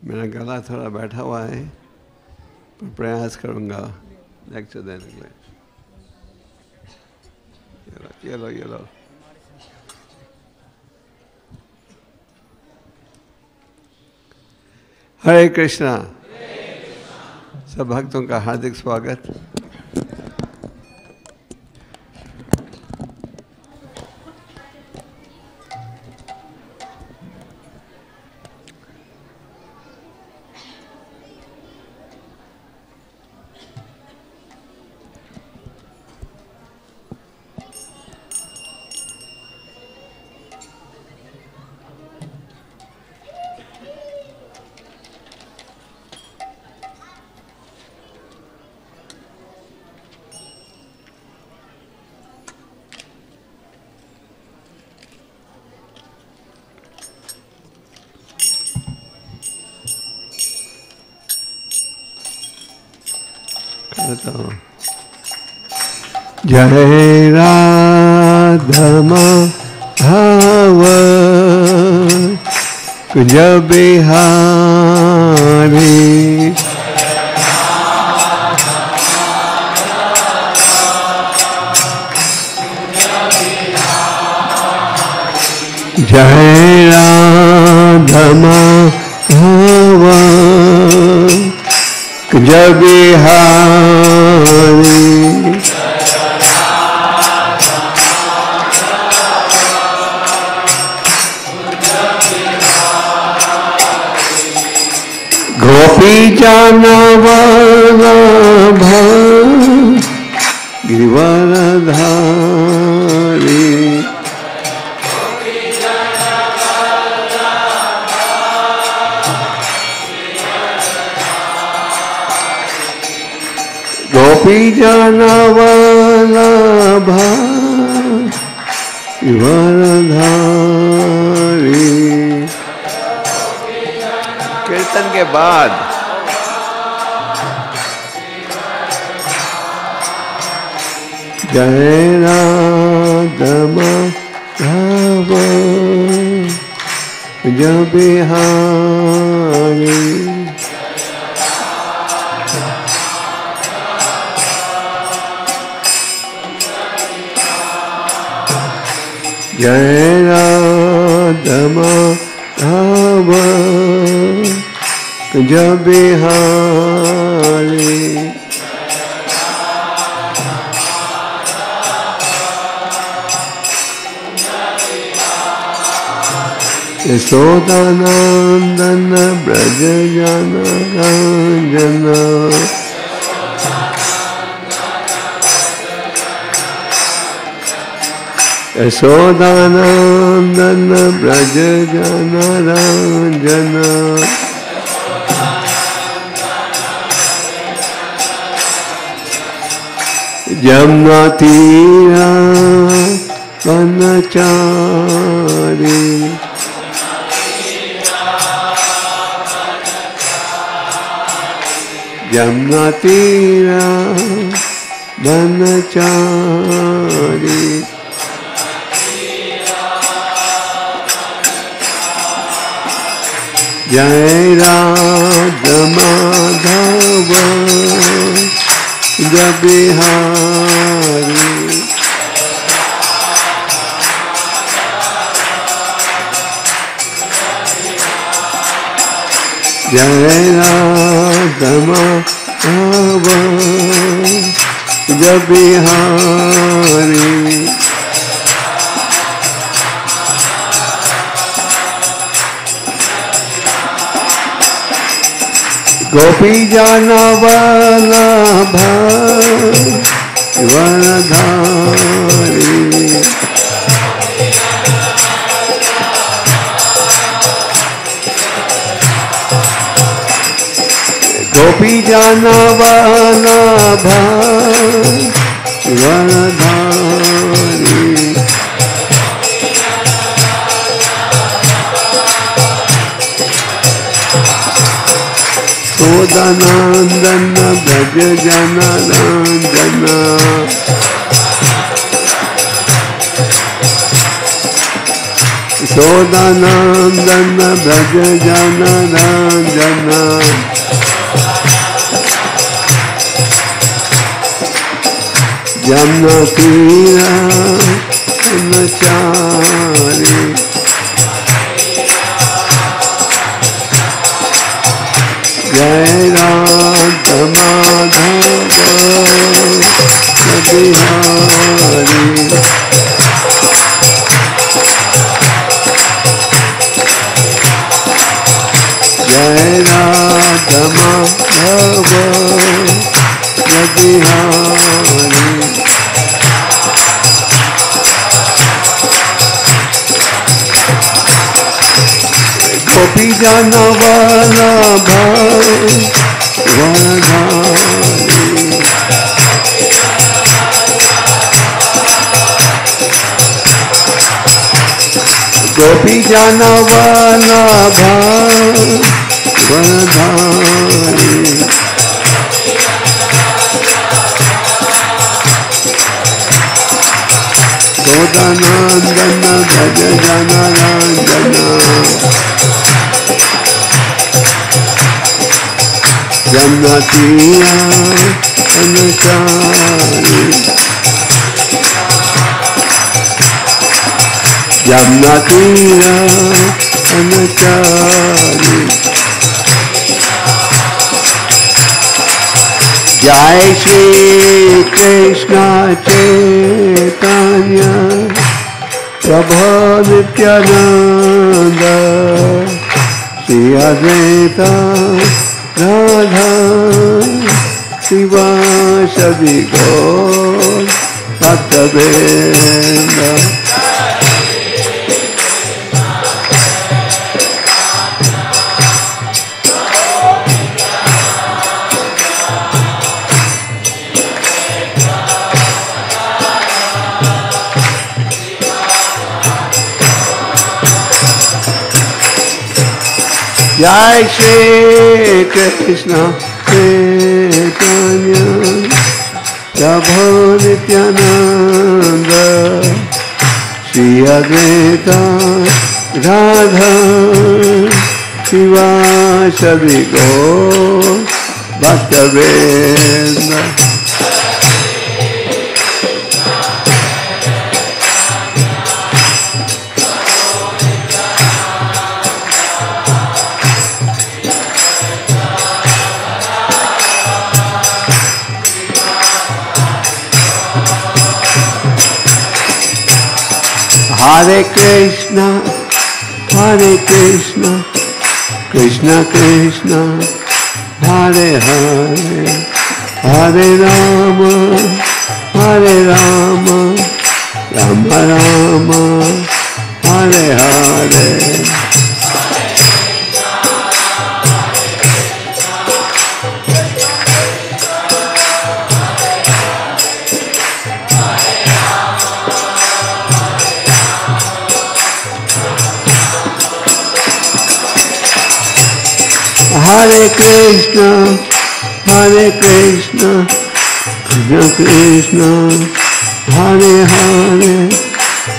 मेरा गला थोड़ा बैठा हुआ है, पर प्रयास करूँगा लेक्चर देने के लिए। ये लो। हरे कृष्णा। सब भक्तों का हार्दिक स्वागत। जय राधा माधव कुंज बिहारी, जय राधा माधव कुंज बिहारी, गोपी जन वल्लभ गिरिवरधारी, गोपी जन वल्लभ गिरिवरधारी। कीर्तन के बाद जय राधा माधव कुंज बिहारी, जय राधा माधव कुंज बिहारी, यशोदानंदन ब्रज जन रंजन, यशोदानंदन ब्रज जन रंजन, जमुना तीरा वनचारी, जमुना तीरा वनचारी, जय राधा माधव कुंज बिहारी, जय राधा माधव कुंज बिहारी, गोपी जन वल्लभ गिरिवरधारी, गोपी जन वल्लभ गिरिवरधारी, यशोदानंदन ब्रज जन Ranjan, Yashodanandana Braja Janarandana Jamnatira Nachari Jai Radha Madhava Bihari Jai Radha Madhava Bihari Gopi Jana Vallabha Vardhari Gopi Jana Vallabha Vardhari Godanandana Bhaja Janarandana Jamnatiya Anachari Jamnatiya Anachari Jai Shri Krishna Chaitanya Prabhu Nityananda Shri Advaita Radha Sivasadi Gaur Bhaktavrinda Jai Shri Krishna Chaitanya Prabhu Nityananda Shri Advaita Radha Sivasadi Gaur Bhaktavrinda Hare Krishna, Krishna Krishna, Hare Hare, Hare Rama, Rama Rama, Hare Hare. Hare Krishna, Krishna Krishna, Hare Hare,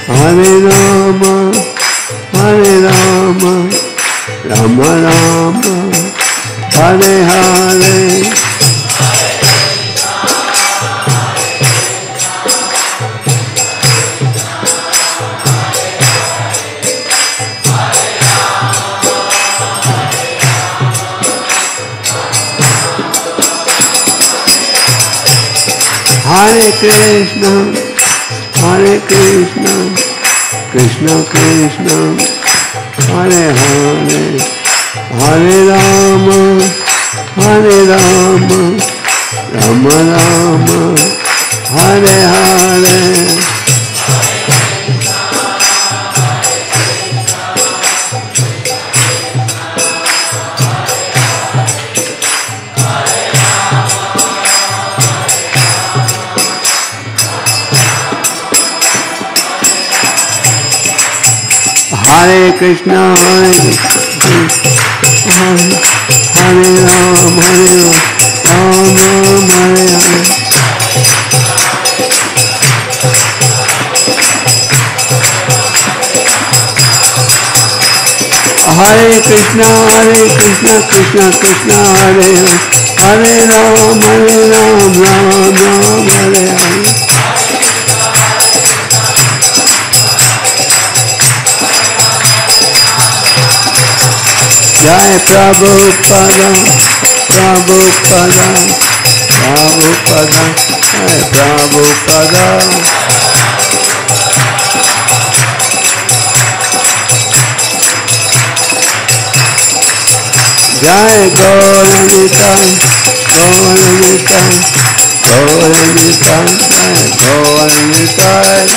Hare Rama, Rama Rama, Hare Hare. Hare Krishna, Krishna Krishna, Hare Hare, Hare Rama, Rama Rama, Hare Hare. Hare Krishna, Hare Rama, Rama Hare Hare. Hare Krishna Krishna Krishna Hare Hare Ram Ram Ram Hare Hare. Jai Prabhupada Prabhupada Prabhupada Jai Prabhupada. Jai Gauranitai, Gauranitai, Gauranitai, Jai Gauranitai.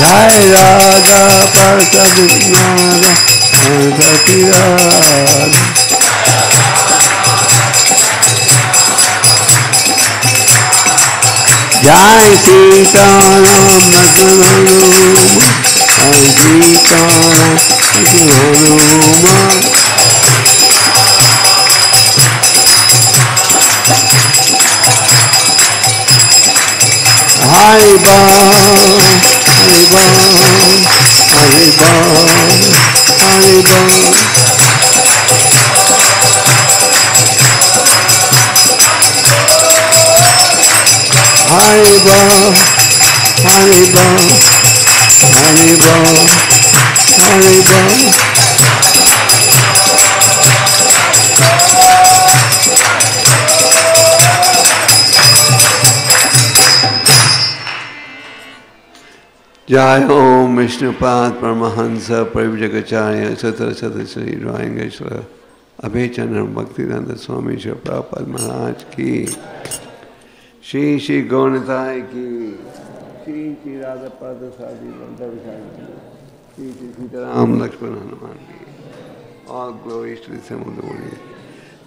Jai Radha Parsadinara, Parvati Radha. Jai Sitaram Madhuranuma, Jai Sitaram Madhuranuma. Haribo, Haribo, Haribo, Haribo. Haribo, Haribo, Haribo, Haribo. Jai Om Vishnupad Paramahansa Parivajakacarya Satra Sri Rangeshwara Abhechandra Bhaktivedanta Swami Srila Prabhupada Maharaj ki, Shri Shri Gauranitai ki, Shri Shri Radha Pada Sadi Vanda Vishaya, Shri Shri Sitaram Lakshmana Hanuman ki. All glories to the Samudori,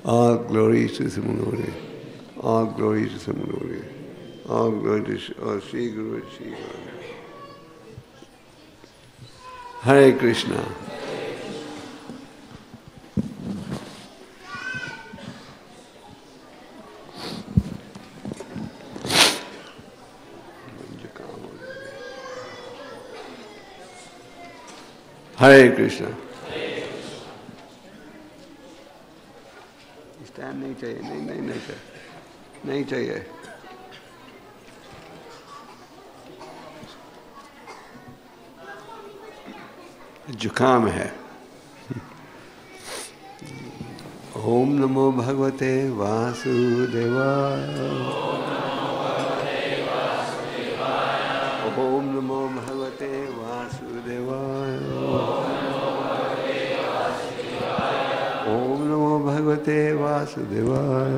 all glories to the Samudori, all glories to the Samudori, all glories to Shri Guru Shri Guru. Hare Krishna. Hare Krishna. Stand नहीं चाहिए, नहीं चाहिए. जुकाम है. ओम नमो भगवते वासुदेवाय. ओम नमो भगवते वासुदेवाय. ओम नमो भगवते वासुदेवाय.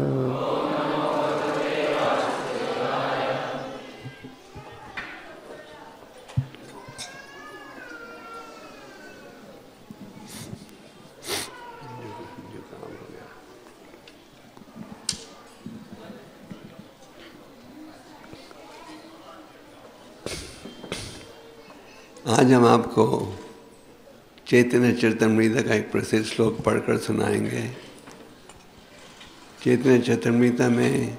आज हम आपको चैतन्य चरितमृत का एक प्रसिद्ध श्लोक पढ़कर सुनाएंगे. चैतन्य चरितमृत में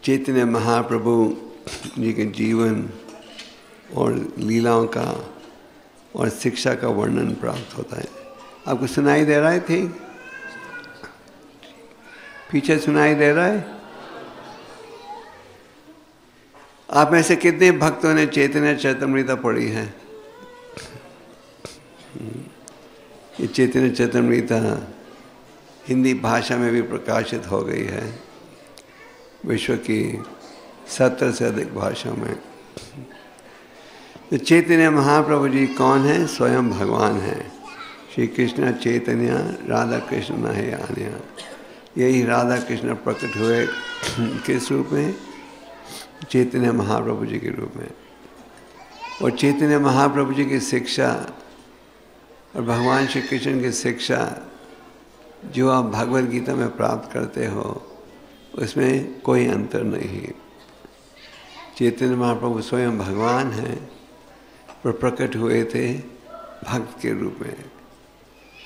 चैतन्य महाप्रभु जी के जीवन और लीलाओं का और शिक्षा का वर्णन प्राप्त होता है. आपको सुनाई दे रहा है? थी पीछे सुनाई दे रहा है? आप में से कितने भक्तों ने चैतन्य चरितमृत पढ़ी है? ये चैतन्य चरितमृत हिंदी भाषा में भी प्रकाशित हो गई है, विश्व की 70 से अधिक भाषाओं में. तो चैतन्य महाप्रभु जी कौन है? स्वयं भगवान है. श्री कृष्ण चैतन्य राधा कृष्ण नहीं आन्या. यही राधा कृष्ण प्रकट हुए किस रूप में? चैतन्य महाप्रभु जी के रूप में. और चैतन्य महाप्रभु जी की शिक्षा और भगवान श्री कृष्ण की शिक्षा जो आप भगवद गीता में प्राप्त करते हो उसमें कोई अंतर नहीं. चैतन्य महाप्रभु स्वयं भगवान हैं पर प्रकट हुए थे भक्त के रूप में,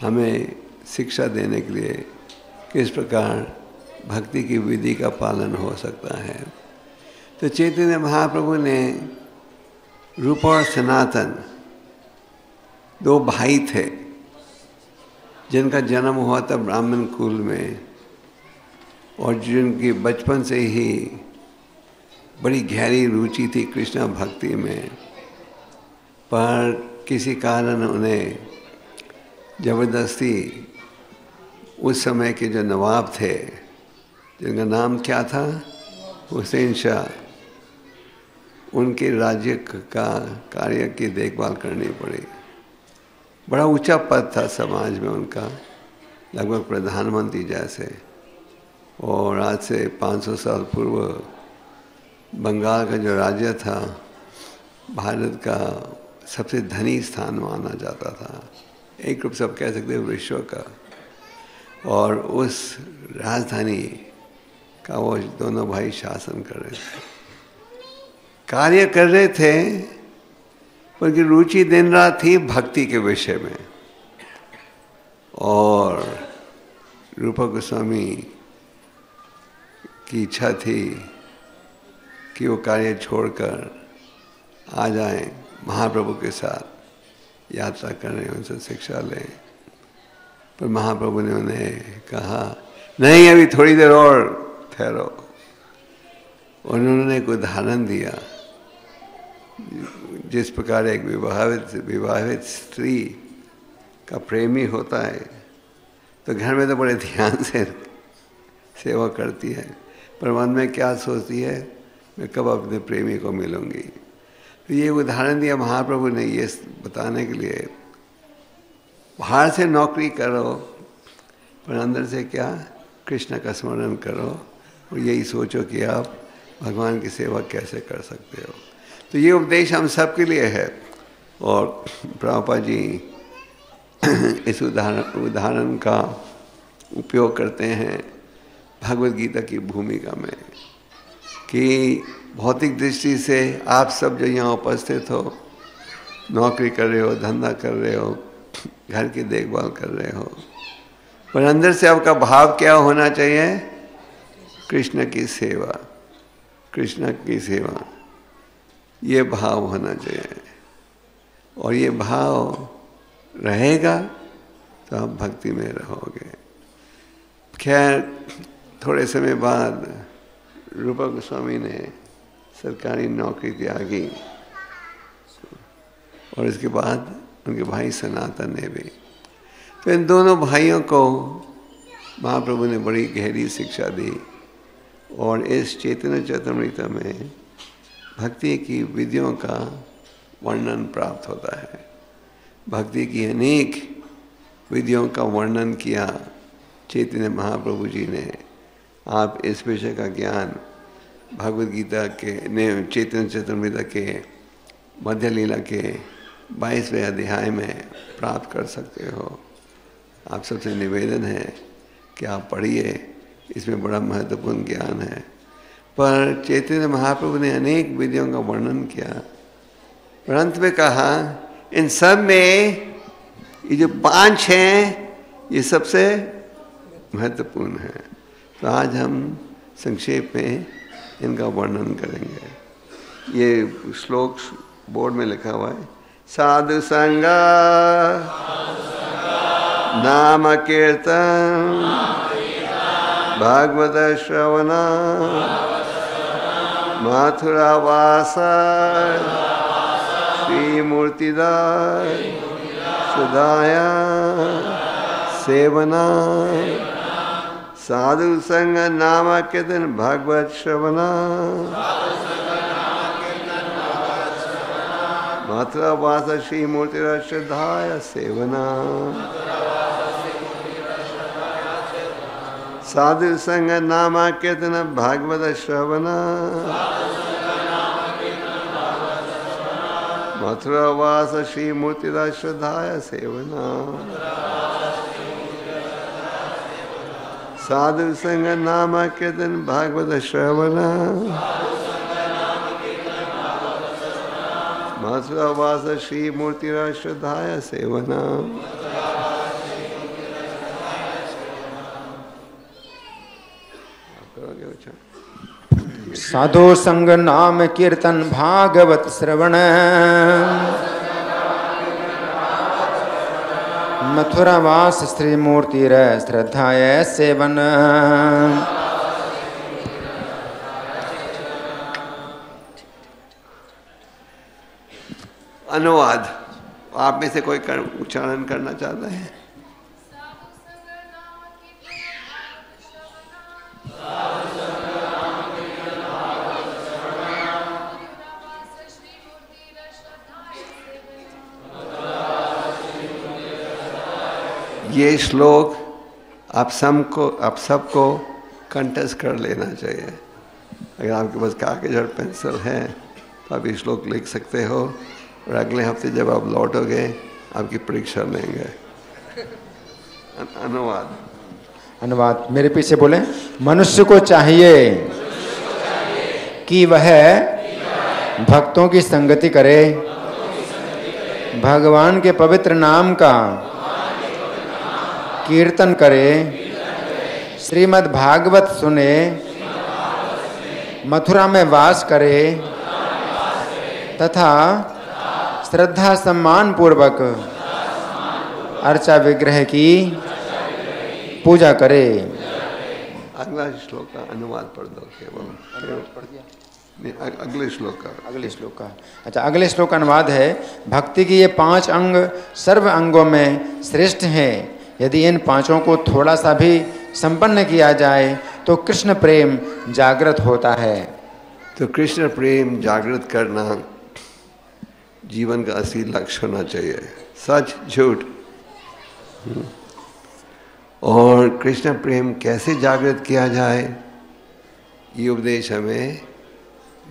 हमें शिक्षा देने के लिए किस प्रकार भक्ति की विधि का पालन हो सकता है. तो चैतन्य महाप्रभु ने रूप और सनातन दो भाई थे जिनका जन्म हुआ था ब्राह्मण कुल में और जिनकी बचपन से ही बड़ी गहरी रुचि थी कृष्ण भक्ति में, पर किसी कारण उन्हें जबरदस्ती उस समय के जो नवाब थे जिनका नाम क्या था, हुसैन शाह, उनके राज्य का कार्य की देखभाल करनी पड़ी। बड़ा ऊंचा पद था समाज में उनका, लगभग प्रधानमंत्री जैसे। और आज से 500 साल पूर्व बंगाल का जो राज्य था भारत का सबसे धनी स्थान माना जाता था, एक रूप से आप कह सकते हैं विश्व का। और उस राजधानी का वो दोनों भाई शासन कर रहे थे, कार्य कर रहे थे, पर की रुचि दिन रात थी भक्ति के विषय में। और रूपा गोस्वामी की इच्छा थी कि वो कार्य छोड़कर आ जाएं, महाप्रभु के साथ यात्रा करें, उनसे शिक्षा लें। पर महाप्रभु ने उन्हें कहा नहीं, अभी थोड़ी देर और ठहरो। उन्होंने एक उदाहरण दिया, जिस प्रकार एक विवाहित स्त्री का प्रेमी होता है तो घर में तो बड़े ध्यान से सेवा करती है, पर मन में क्या सोचती है, मैं कब अपने प्रेमी को मिलूंगी। तो ये उदाहरण दिया महाप्रभु ने ये बताने के लिए, बाहर से नौकरी करो पर अंदर से क्या, कृष्ण का स्मरण करो और यही सोचो कि आप भगवान की सेवा कैसे कर सकते हो। तो ये उपदेश हम सब के लिए है। और प्रभुपाद जी इस उदाहरण का उपयोग करते हैं भगवद गीता की भूमिका में कि भौतिक दृष्टि से आप सब जो यहाँ उपस्थित हो, नौकरी कर रहे हो, धंधा कर रहे हो, घर की देखभाल कर रहे हो, पर अंदर से आपका भाव क्या होना चाहिए, कृष्ण की सेवा, कृष्ण की सेवा, ये भाव होना चाहिए। और ये भाव रहेगा तो आप भक्ति में रहोगे। खैर थोड़े समय बाद रूपा गोस्वामी ने सरकारी नौकरी त्यागी और इसके बाद उनके भाई सनातन ने भी। तो इन दोनों भाइयों को महाप्रभु ने बड़ी गहरी शिक्षा दी और इस चैतन्य चरितामृत में भक्ति की विधियों का वर्णन प्राप्त होता है। भक्ति की अनेक विधियों का वर्णन किया चैतन्य महाप्रभु जी ने। आप इस विषय का ज्ञान भगवद गीता के चैतन्य चरितामृत के मध्य लीला के 22वें अध्याय में प्राप्त कर सकते हो। आप सबसे निवेदन है कि आप पढ़िए, इसमें बड़ा महत्वपूर्ण ज्ञान है। पर चैतन्य महाप्रभु ने अनेक विधियों का वर्णन किया, पर अंत में कहा इन सब में ये जो 5 हैं ये सबसे महत्वपूर्ण है। तो आज हम संक्षेप में इनका वर्णन करेंगे। ये श्लोक बोर्ड में लिखा हुआ है। साधु संगा नाम कीर्तन भागवत श्रवणा मथुरा वासा श्री मूर्तिदास सुधाया सेवना साधु संग नाम कीर्तन भागवत श्रवणा मथुरा वासा श्री मूर्तिदास सुधाया सेवना साधु संग नाम कीर्तन भागवत श्रवणा मथुरा वास श्री मूर्तिदास श्रद्धाया सेवना साधु संग नाम कीर्तन भागवत श्रवणा मथुरा वास श्री मूर्तिदास श्रद्धाया सेवना। करोगे बच्चा? साधु संग नाम कीर्तन भागवत श्रवण मथुरा वास श्री मूर्ति रे श्रद्धाय सेवन। अनुवाद आप में से कोई उच्चारण करना चाहता है? ये श्लोक आप सबको कंठस्थ कर लेना चाहिए। अगर आपके पास कागज और पेंसिल है तो आप ये श्लोक लिख सकते हो और अगले हफ्ते जब आप लौटोगे आपकी परीक्षा लेंगे। अनुवाद मेरे पीछे बोले। मनुष्य को चाहिए कि वह भक्तों की संगति करे, भगवान के पवित्र नाम का कीर्तन करे, श्रीमद् भागवत सुने, मथुरा में वास करे तथा श्रद्धा सम्मान पूर्वक अर्चा विग्रह की पूजा करे। अगला श्लोक का अनुवाद पढ़ दो केवल। अगले श्लोक का अच्छा, अगले श्लोक का अनुवाद है। भक्ति की ये 5 अंग सर्व अंगों में श्रेष्ठ हैं। यदि इन 5 को थोड़ा सा भी संपन्न किया जाए तो कृष्ण प्रेम जागृत होता है। तो कृष्ण प्रेम जागृत करना जीवन का असली लक्ष्य होना चाहिए, सच झूठ। और कृष्ण प्रेम कैसे जागृत किया जाए, ये उपदेश हमें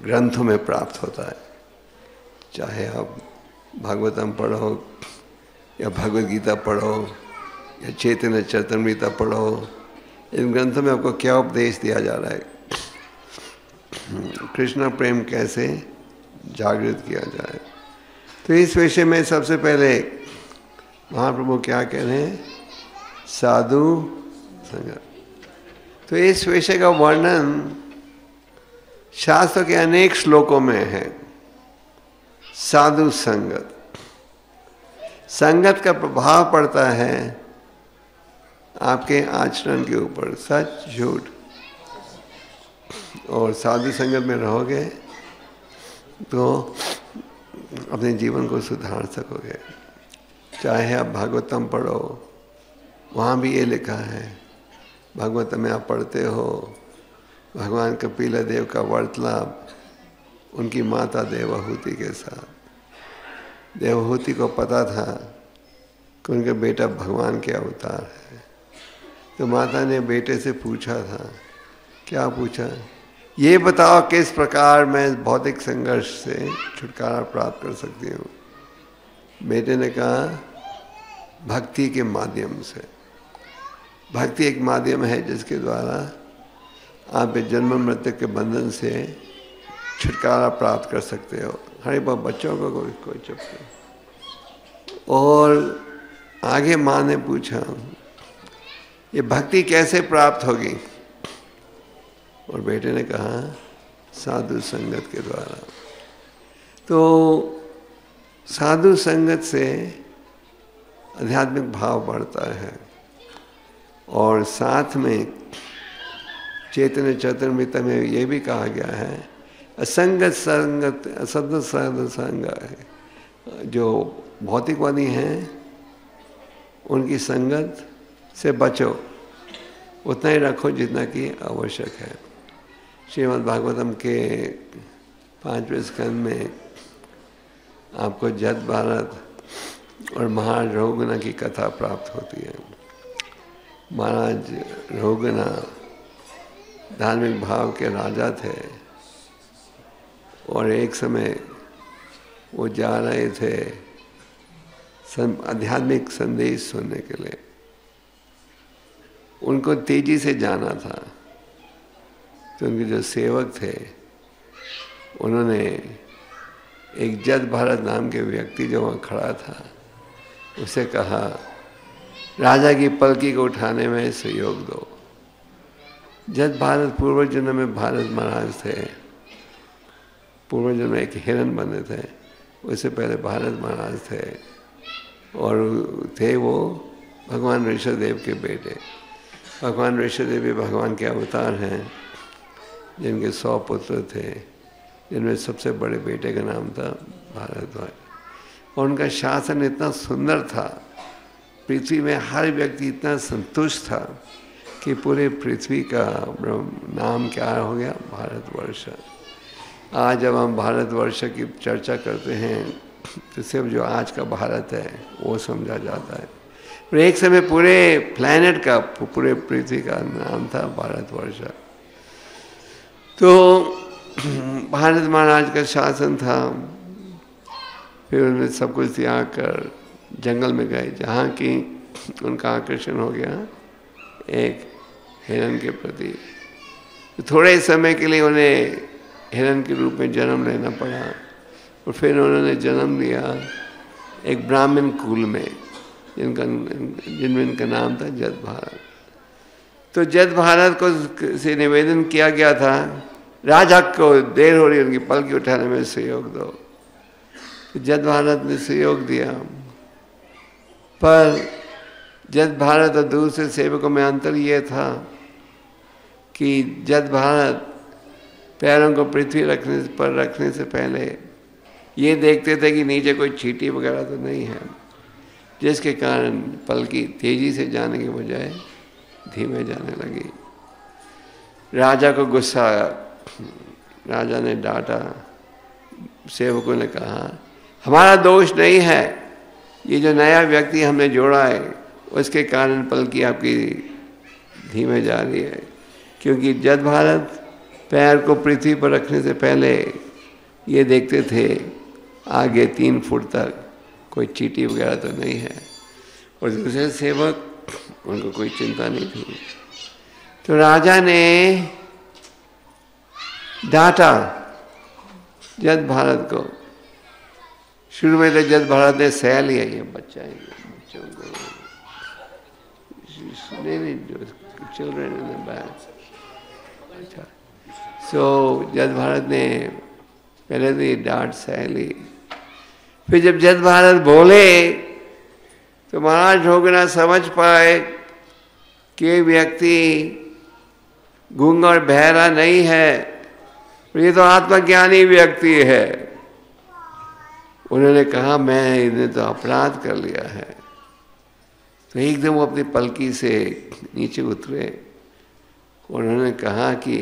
ग्रंथों में प्राप्त होता है। चाहे आप भागवतम पढ़ो या भगवद गीता पढ़ो या चैतन्य चरितमृत पढ़ो, इन ग्रंथों में आपको क्या उपदेश दिया जा रहा है, कृष्ण प्रेम कैसे जागृत किया जाए। तो इस विषय में सबसे पहले महाप्रभु क्या कह रहे हैं, साधु संगत। तो इस विषय का वर्णन शास्त्र के अनेक श्लोकों में है। साधु संगत, संगत का प्रभाव पड़ता है आपके आचरण के ऊपर, सच झूठ। और साधु संगत में रहोगे तो अपने जीवन को सुधार सकोगे। चाहे आप भागवतम पढ़ो, वहाँ भी ये लिखा है, भागवतम में आप पढ़ते हो भगवान कपिल देव का वार्तालाप उनकी माता देवहूति के साथ। देवहूति को पता था कि उनका बेटा भगवान के अवतार है, तो माता ने बेटे से पूछा था, क्या पूछा, ये बताओ किस प्रकार मैं भौतिक संघर्ष से छुटकारा प्राप्त कर सकती हूँ। बेटे ने कहा, भक्ति के माध्यम से। भक्ति एक माध्यम है जिसके द्वारा आप जन्म मृत्यु के बंधन से छुटकारा प्राप्त कर सकते हो। हरे बाबा बच्चों को कोई चुप नहीं। और आगे माँ ने पूछा, ये भक्ति कैसे प्राप्त होगी, और बेटे ने कहा, साधु संगत के द्वारा। तो साधु संगत से आध्यात्मिक भाव बढ़ता है। और साथ में चैतन्य चरितमृत में ये भी कहा गया है, असंगत संगत असद संग है। जो भौतिकवादी हैं उनकी संगत से बचो, उतना ही रखो जितना कि आवश्यक है। श्रीमद् भागवतम के 5वें स्कंद में आपको जद भारत और महाराज रघुगना की कथा प्राप्त होती है। महाराज रघुगना धार्मिक भाव के राजा थे और एक समय वो जा रहे थे आध्यात्मिक संदेश सुनने के लिए। उनको तेजी से जाना था, तो उनके जो सेवक थे उन्होंने एक जद भारत नाम के व्यक्ति जो वहाँ खड़ा था उसे कहा, राजा की पलकी को उठाने में सहयोग दो। जद भारत पूर्व जन्म में भारत महाराज थे पूर्वजन्म में एक हिरण बने थे, उससे पहले भारत महाराज थे, और थे वो भगवान ऋषभदेव के बेटे। भगवान ऋषभदेव भी भगवान के अवतार हैं, जिनके 100 पुत्र थे, जिनमें सबसे बड़े बेटे का नाम था भारद्वाज। और उनका शासन इतना सुंदर था, पृथ्वी में हर व्यक्ति इतना संतुष्ट था कि पूरे पृथ्वी का नाम क्या हो गया, भारतवर्ष। आज जब हम भारतवर्ष की चर्चा करते हैं तो सिर्फ जो आज का भारत है वो समझा जाता है, पर एक समय पूरे प्लैनेट का, पूरे पृथ्वी का नाम था भारतवर्ष। तो भारत महाराज का शासन था। फिर उन्होंने सब कुछ त्याग कर जंगल में गए, जहाँ की उनका आकर्षण हो गया एक हिरण के प्रति। तो थोड़े समय के लिए उन्हें हिरण के रूप में जन्म लेना पड़ा, और फिर उन्होंने जन्म लिया एक ब्राह्मण कुल में, जिनमें इनका नाम था जद भारत। तो जद भारत को से निवेदन किया गया था, राजा को देर हो रही है, उनकी पलकी उठाने में सहयोग दो। तो जद भारत ने सहयोग दिया, पर जद भारत और दूसरे सेवकों में अंतर ये था कि जद भारत पैरों को पृथ्वी पर रखने से पहले ये देखते थे कि नीचे कोई चींटी वगैरह तो नहीं है, जिसके कारण पलकी तेजी से जाने के बजाय धीमे जाने लगी। राजा को गुस्सा आया, राजा ने डांटा, सेवकों ने कहा हमारा दोष नहीं है, ये जो नया व्यक्ति हमने जोड़ा है उसके कारण पलकी आपकी धीमे जा रही है, क्योंकि जद भारत पैर को पृथ्वी पर रखने से पहले ये देखते थे आगे 3 फुट तक कोई चींटी वगैरह तो नहीं है, और दूसरे सेवक उनको कोई चिंता नहीं थी। तो राजा ने डांटा जद भारत को। शुरू में तो जद भारत ने सह लिया, ये बच्चा है, बच्चों को नहीं जो चिल्ड्रन इन द बैक। अच्छा, सो जद भारत ने पहले तो ये डांट सह ली। फिर जब जद भारत बोले तो महाराज ढोगना समझ पाए कि व्यक्ति गूंगा और बहरा नहीं है, ये तो आत्मज्ञानी व्यक्ति है। उन्होंने कहा मैं इन्हें तो अपराध कर लिया है। तो एकदम वो अपनी पलकी से नीचे उतरे, उन्होंने कहा कि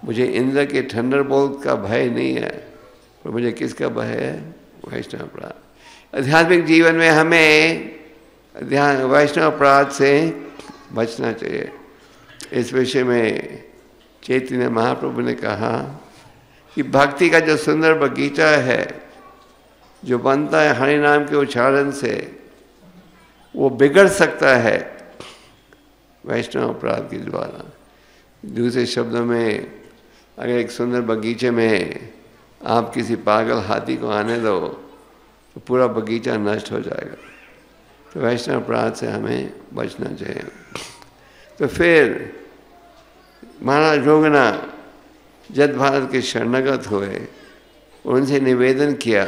मुझे इंद्र के थंडरबोल्ट का भय नहीं है, पर मुझे किसका भय है, वैष्णव अपराध। आध्यात्मिक जीवन में हमें वैष्णव अपराध से बचना चाहिए। इस विषय में चैतन्य महाप्रभु ने कहा कि भक्ति का जो सुंदर बगीचा है जो बनता है हरि नाम के उच्चारण से, वो बिगड़ सकता है वैष्णव अपराध के द्वारा। दूसरे शब्दों में, अगर एक सुंदर बगीचे में आप किसी पागल हाथी को आने दो तो पूरा बगीचा नष्ट हो जाएगा। तो वैष्णव अपराध से हमें बचना चाहिए। तो फिर महाराज रोगना जद भारत के शरणागत हुए, उनसे निवेदन किया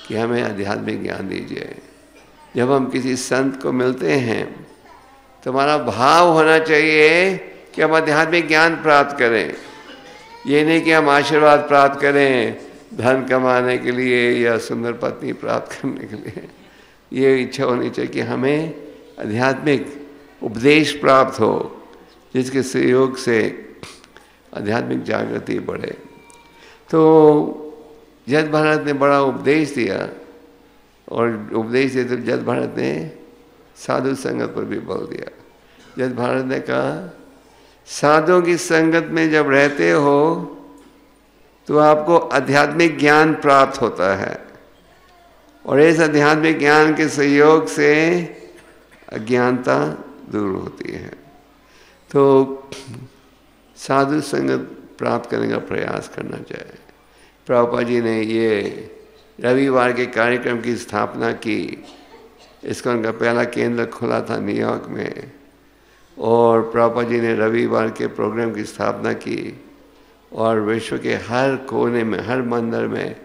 कि हमें आध्यात्मिक ज्ञान दीजिए। जब हम किसी संत को मिलते हैं तो हमारा भाव होना चाहिए कि हम आध्यात्मिक ज्ञान प्राप्त करें। ये नहीं कि हम आशीर्वाद प्राप्त करें धन कमाने के लिए या सुंदर पत्नी प्राप्त करने के लिए। ये इच्छा होनी चाहिए कि हमें आध्यात्मिक उपदेश प्राप्त हो, जिसके सहयोग से आध्यात्मिक जागृति बढ़े। तो जद भारत ने बड़ा उपदेश दिया, और उपदेश दिए तो जद भारत ने साधु संगत पर भी बल दिया। जद भारत ने कहा साधुओं की संगत में जब रहते हो तो आपको आध्यात्मिक ज्ञान प्राप्त होता है, और इस आध्यात्मिक ज्ञान के सहयोग से अज्ञानता दूर होती है। तो साधु संगत प्राप्त करने का प्रयास करना चाहिए। प्रभुपाद जी ने ये रविवार के कार्यक्रम की स्थापना की। इसका उनका पहला केंद्र खुला था न्यूयॉर्क में, और प्रभुपाद जी ने रविवार के प्रोग्राम की स्थापना की, और विश्व के हर कोने में, हर मंदिर में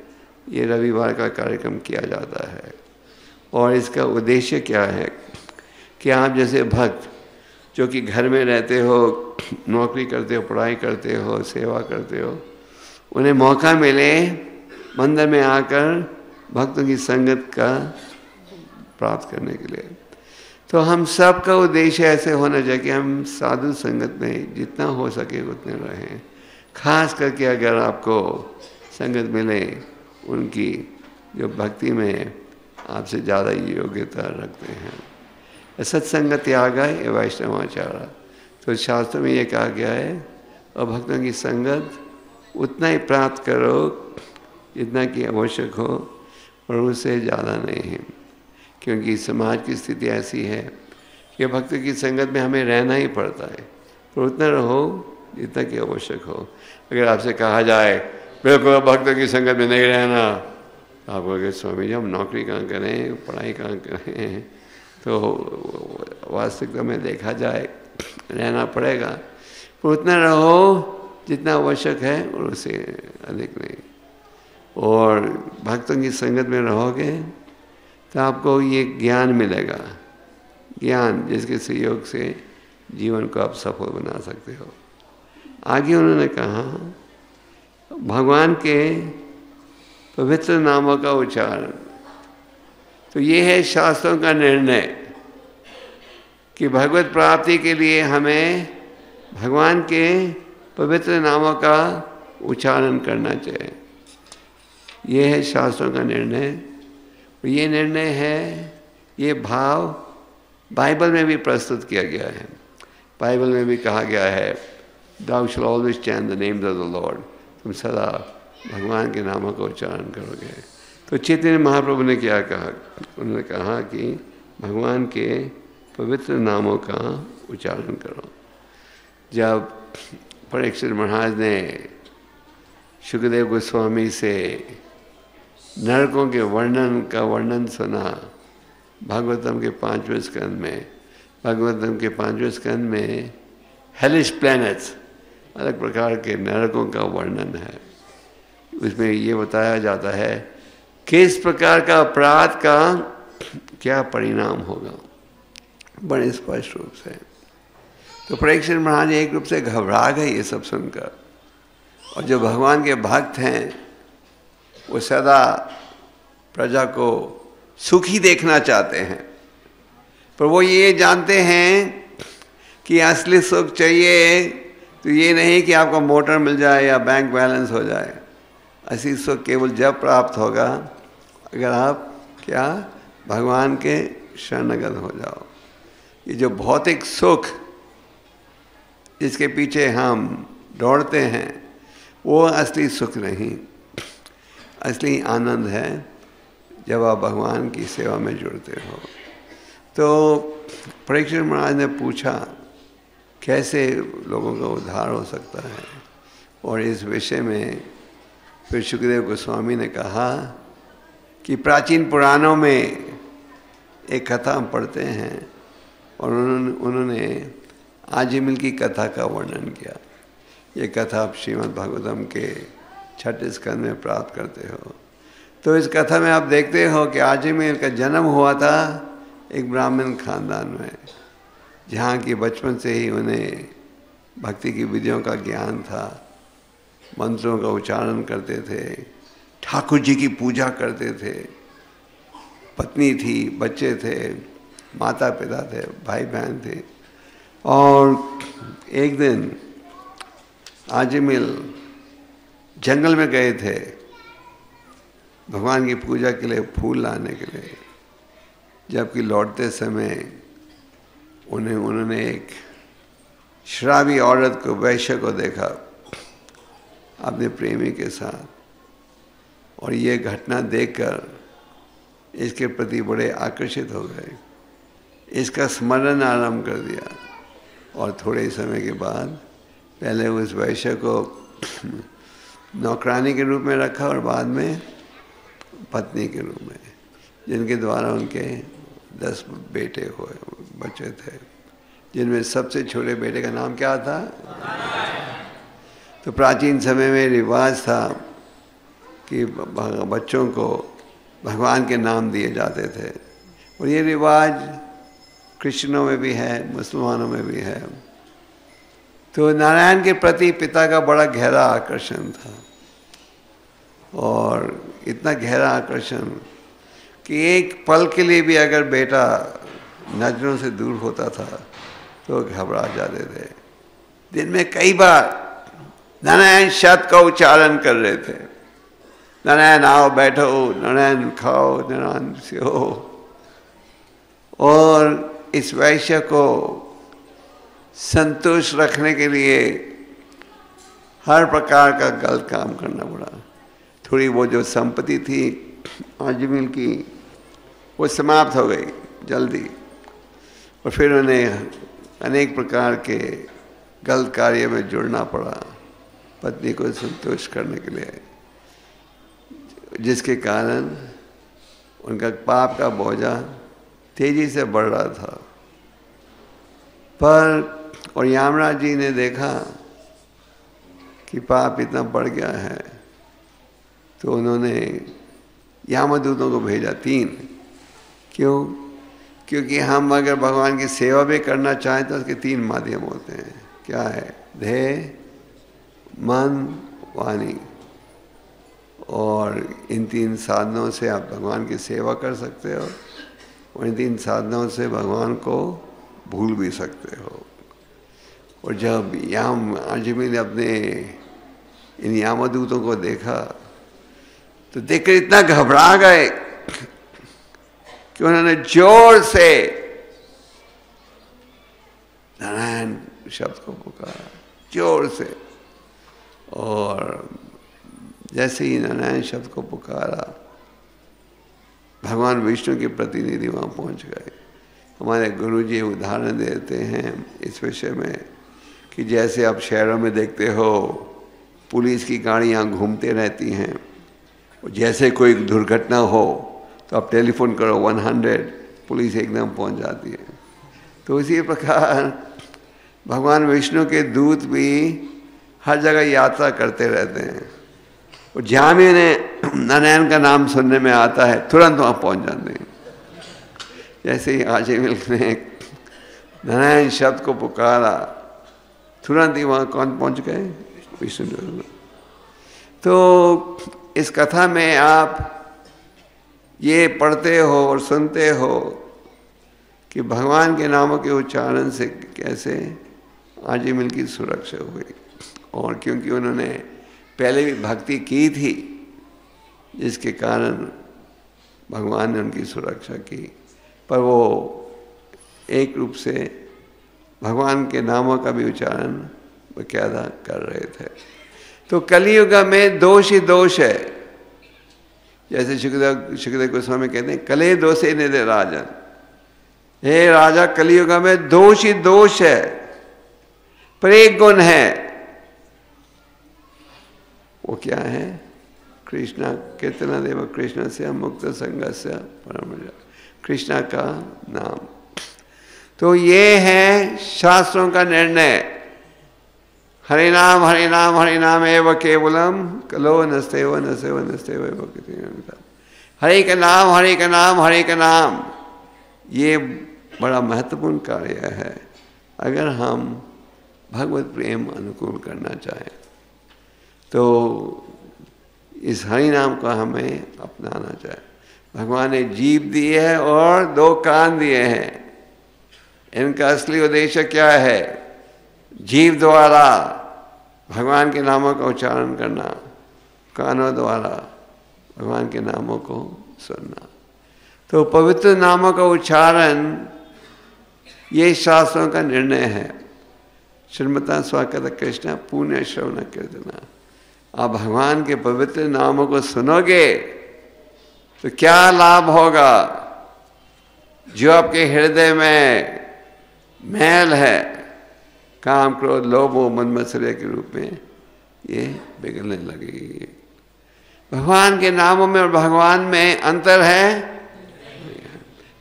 ये रविवार का कार्यक्रम किया जाता है। और इसका उद्देश्य क्या है कि आप जैसे भक्त जो कि घर में रहते हो, नौकरी करते हो, पढ़ाई करते हो, सेवा करते हो, उन्हें मौका मिले मंदिर में आकर भक्तों की संगत का प्राप्त करने के लिए। तो हम सब का उद्देश्य ऐसे होना चाहिए कि हम साधु संगत में जितना हो सके उतने रहें। खास करके अगर आपको संगत मिले उनकी जो भक्ति में आपसे ज़्यादा योग्यता रखते हैं। सत्संग त्याग है वैष्णवाचार। तो शास्त्र में ये कहा गया है, और भक्तों की संगत उतना ही प्राप्त करो जितना कि आवश्यक हो, और उससे ज़्यादा नहीं है। क्योंकि समाज की स्थिति ऐसी है कि भक्तों की संगत में हमें रहना ही पड़ता है, पर उतना रहो जितना कि आवश्यक हो। अगर आपसे कहा जाए बिल्कुल भक्तों की संगत में नहीं रहना, आप कहोगे स्वामी जी हम नौकरी कहाँ करें, पढ़ाई कहाँ करें। तो वास्तविकता में देखा जाए रहना पड़ेगा, पर उतना रहो जितना आवश्यक है और उससे अधिक नहीं। और भक्तों की संगत में रहोगे तो आपको ये ज्ञान मिलेगा, ज्ञान जिसके सहयोग से जीवन को आप सफल बना सकते हो। आगे उन्होंने कहा भगवान के पवित्र नामों का उच्चारण। तो ये है शास्त्रों का निर्णय कि भगवत प्राप्ति के लिए हमें भगवान के पवित्र नामों का उच्चारण करना चाहिए। ये है शास्त्रों का निर्णय। ये निर्णय है, ये भाव बाइबल में भी प्रस्तुत किया गया है। बाइबल में भी कहा गया है Thou shall always chant the names of the Lord। तुम सदा भगवान के नामों का उच्चारण करोगे। तो चैतन्य महाप्रभु ने क्या कहा? उन्होंने कहा कि भगवान के पवित्र नामों का उच्चारण करो। जब परीक्षित महाराज ने शुकदेव गोस्वामी से नरकों के वर्णन सुना भागवतम के 5वें स्कंद में। भागवतम के 5वें स्कंद में हेलिश प्लैनेट्स, अलग प्रकार के नरकों का वर्णन है। उसमें ये बताया जाता है किस प्रकार का अपराध का क्या परिणाम होगा, बड़े स्पष्ट रूप से। तो परीक्षित महाराज एक रूप से घबरा गए ये सब सुनकर। और जो भगवान के भक्त हैं वो सदा प्रजा को सुखी देखना चाहते हैं, पर वो ये जानते हैं कि असली सुख चाहिए तो ये नहीं कि आपको मोटर मिल जाए या बैंक बैलेंस हो जाए। असली सुख केवल जब प्राप्त होगा अगर आप क्या भगवान के शरणगत हो जाओ। ये जो भौतिक सुख जिसके पीछे हम दौड़ते हैं वो असली सुख नहीं, असली आनंद है जब आप भगवान की सेवा में जुड़ते हो। तो परीक्षित महाराज ने पूछा कैसे लोगों का उद्धार हो सकता है, और इस विषय में फिर शुकदेव गोस्वामी ने कहा कि प्राचीन पुराणों में एक कथा हम पढ़ते हैं और उन्होंने आजिमिल की कथा का वर्णन किया। ये कथा आप श्रीमद् भागवतम के 6 स्कंद में प्राप्त करते हो। तो इस कथा में आप देखते हो कि आजिमिल का जन्म हुआ था एक ब्राह्मण खानदान में, जहाँ की बचपन से ही उन्हें भक्ति की विधियों का ज्ञान था, मंत्रों का उच्चारण करते थे, ठाकुर जी की पूजा करते थे, पत्नी थी, बच्चे थे, माता पिता थे, भाई बहन थे। और एक दिन आजिमिल जंगल में गए थे भगवान की पूजा के लिए फूल लाने के लिए। जबकि लौटते समय उन्होंने एक शराबी औरत को, वैश्य को देखा अपने प्रेमी के साथ, और ये घटना देखकर इसके प्रति बड़े आकर्षित हो गए। इसका स्मरण आरंभ कर दिया और थोड़े समय के बाद पहले उस वैश्य को नौकरानी के रूप में रखा और बाद में पत्नी के रूप में, जिनके द्वारा उनके 10 बेटे हुए, बच्चे थे, जिनमें सबसे छोटे बेटे का नाम क्या था? तो प्राचीन समय में रिवाज था कि बच्चों को भगवान के नाम दिए जाते थे, और ये रिवाज क्रिश्चियनों में भी है, मुसलमानों में भी है। तो नारायण के प्रति पिता का बड़ा गहरा आकर्षण था, और इतना गहरा आकर्षण कि एक पल के लिए भी अगर बेटा नजरों से दूर होता था तो घबरा जाते थे। दिन में कई बार नारायण शब्द का उच्चारण कर रहे थे, नारायण आओ बैठो, नारायण खाओ, नारायण सियो। और इस वैश्य को संतुष्ट रखने के लिए हर प्रकार का गलत काम करना पड़ा। थोड़ी वो जो संपत्ति थी आजमिल की, वो समाप्त हो गई जल्दी, और फिर उन्हें अनेक प्रकार के गलत कार्य में जुड़ना पड़ा पत्नी को संतुष्ट करने के लिए, जिसके कारण उनका पाप का बोझा तेजी से बढ़ रहा था। पर और यमराज जी ने देखा कि पाप इतना बढ़ गया है, तो उन्होंने यमदूतों को भेजा 3। क्यों? क्योंकि हम अगर भगवान की सेवा भी करना चाहें तो उसके 3 माध्यम होते हैं। क्या है? ध्येय, मन, वाणी। और इन 3 साधनों से आप भगवान की सेवा कर सकते हो, और इन 3 साधनों से भगवान को भूल भी सकते हो। और जब आजमी ने अपने इन यमदूतों को देखा तो देखकर इतना घबरा गए कि उन्होंने जोर से नारायण शब्द को पुकारा, जोर से। और जैसे ही नारायण शब्द को पुकारा, भगवान विष्णु के प्रतिनिधि वहाँ पहुँच गए। हमारे गुरुजी उदाहरण देते हैं इस विषय में कि जैसे आप शहरों में देखते हो पुलिस की गाड़ियाँ घूमते रहती हैं, और जैसे कोई दुर्घटना हो तो आप टेलीफोन करो 100, पुलिस एकदम पहुंच जाती है। तो इसी प्रकार भगवान विष्णु के दूत भी हर जगह यात्रा करते रहते हैं, और जहाँ भी उन्हें नारायण का नाम सुनने में आता है तुरंत वहाँ पहुँच जाते हैं। जैसे ही आजमिल ने नारायण शब्द को पुकारा, तुरंत ही वहाँ कौन पहुँच गए? विष्णु। तो इस कथा में आप ये पढ़ते हो और सुनते हो कि भगवान के नामों के उच्चारण से कैसे आजमिल की सुरक्षा हुई, और क्योंकि उन्होंने पहले भी भक्ति की थी, जिसके कारण भगवान ने उनकी सुरक्षा की। पर वो एक रूप से भगवान के नामों का भी उच्चारण बकायदा कर रहे थे। तो कलियुग में दोष ही दोष है। जैसे सुखदेव गोस्वामी कहते हैं, कले दोषे निधे राजन। हे राजा, कलियुग में दोष ही दोष है, पर एक गुण है। वो क्या है? कृष्णा कीर्तन देव कृष्ण से मुक्त संग से परम। कृष्णा का नाम। तो ये है शास्त्रों का निर्णय। हरे नाम हरे नाम हरे नाम एव केवलम कलो नस्तेव नस्तेव नस्तेव। हरे का नाम हरे का नाम हरे का नाम, ये बड़ा महत्वपूर्ण कार्य है अगर हम भगवत प्रेम अनुकूल करना चाहें। तो इस हरि नाम को हमें अपनाना चाहिए। भगवान ने जीभ दी है और 2 कान दिए हैं। इनका असली उद्देश्य क्या है? जीभ द्वारा भगवान के नामों का उच्चारण करना, कानों द्वारा भगवान के नामों को सुनना। तो पवित्र नामों का उच्चारण ये शास्त्रों का निर्णय है। श्रीमता स्वागत कृष्ण पुण्य श्रवण कीर्तना। आप भगवान के पवित्र नामों को सुनोगे तो क्या लाभ होगा? जो आपके हृदय में मैल है, काम क्रोध लोभ और मन मत्सर्य के रूप में, ये बिगड़ने लगेगी। भगवान के नामों में और भगवान में अंतर है।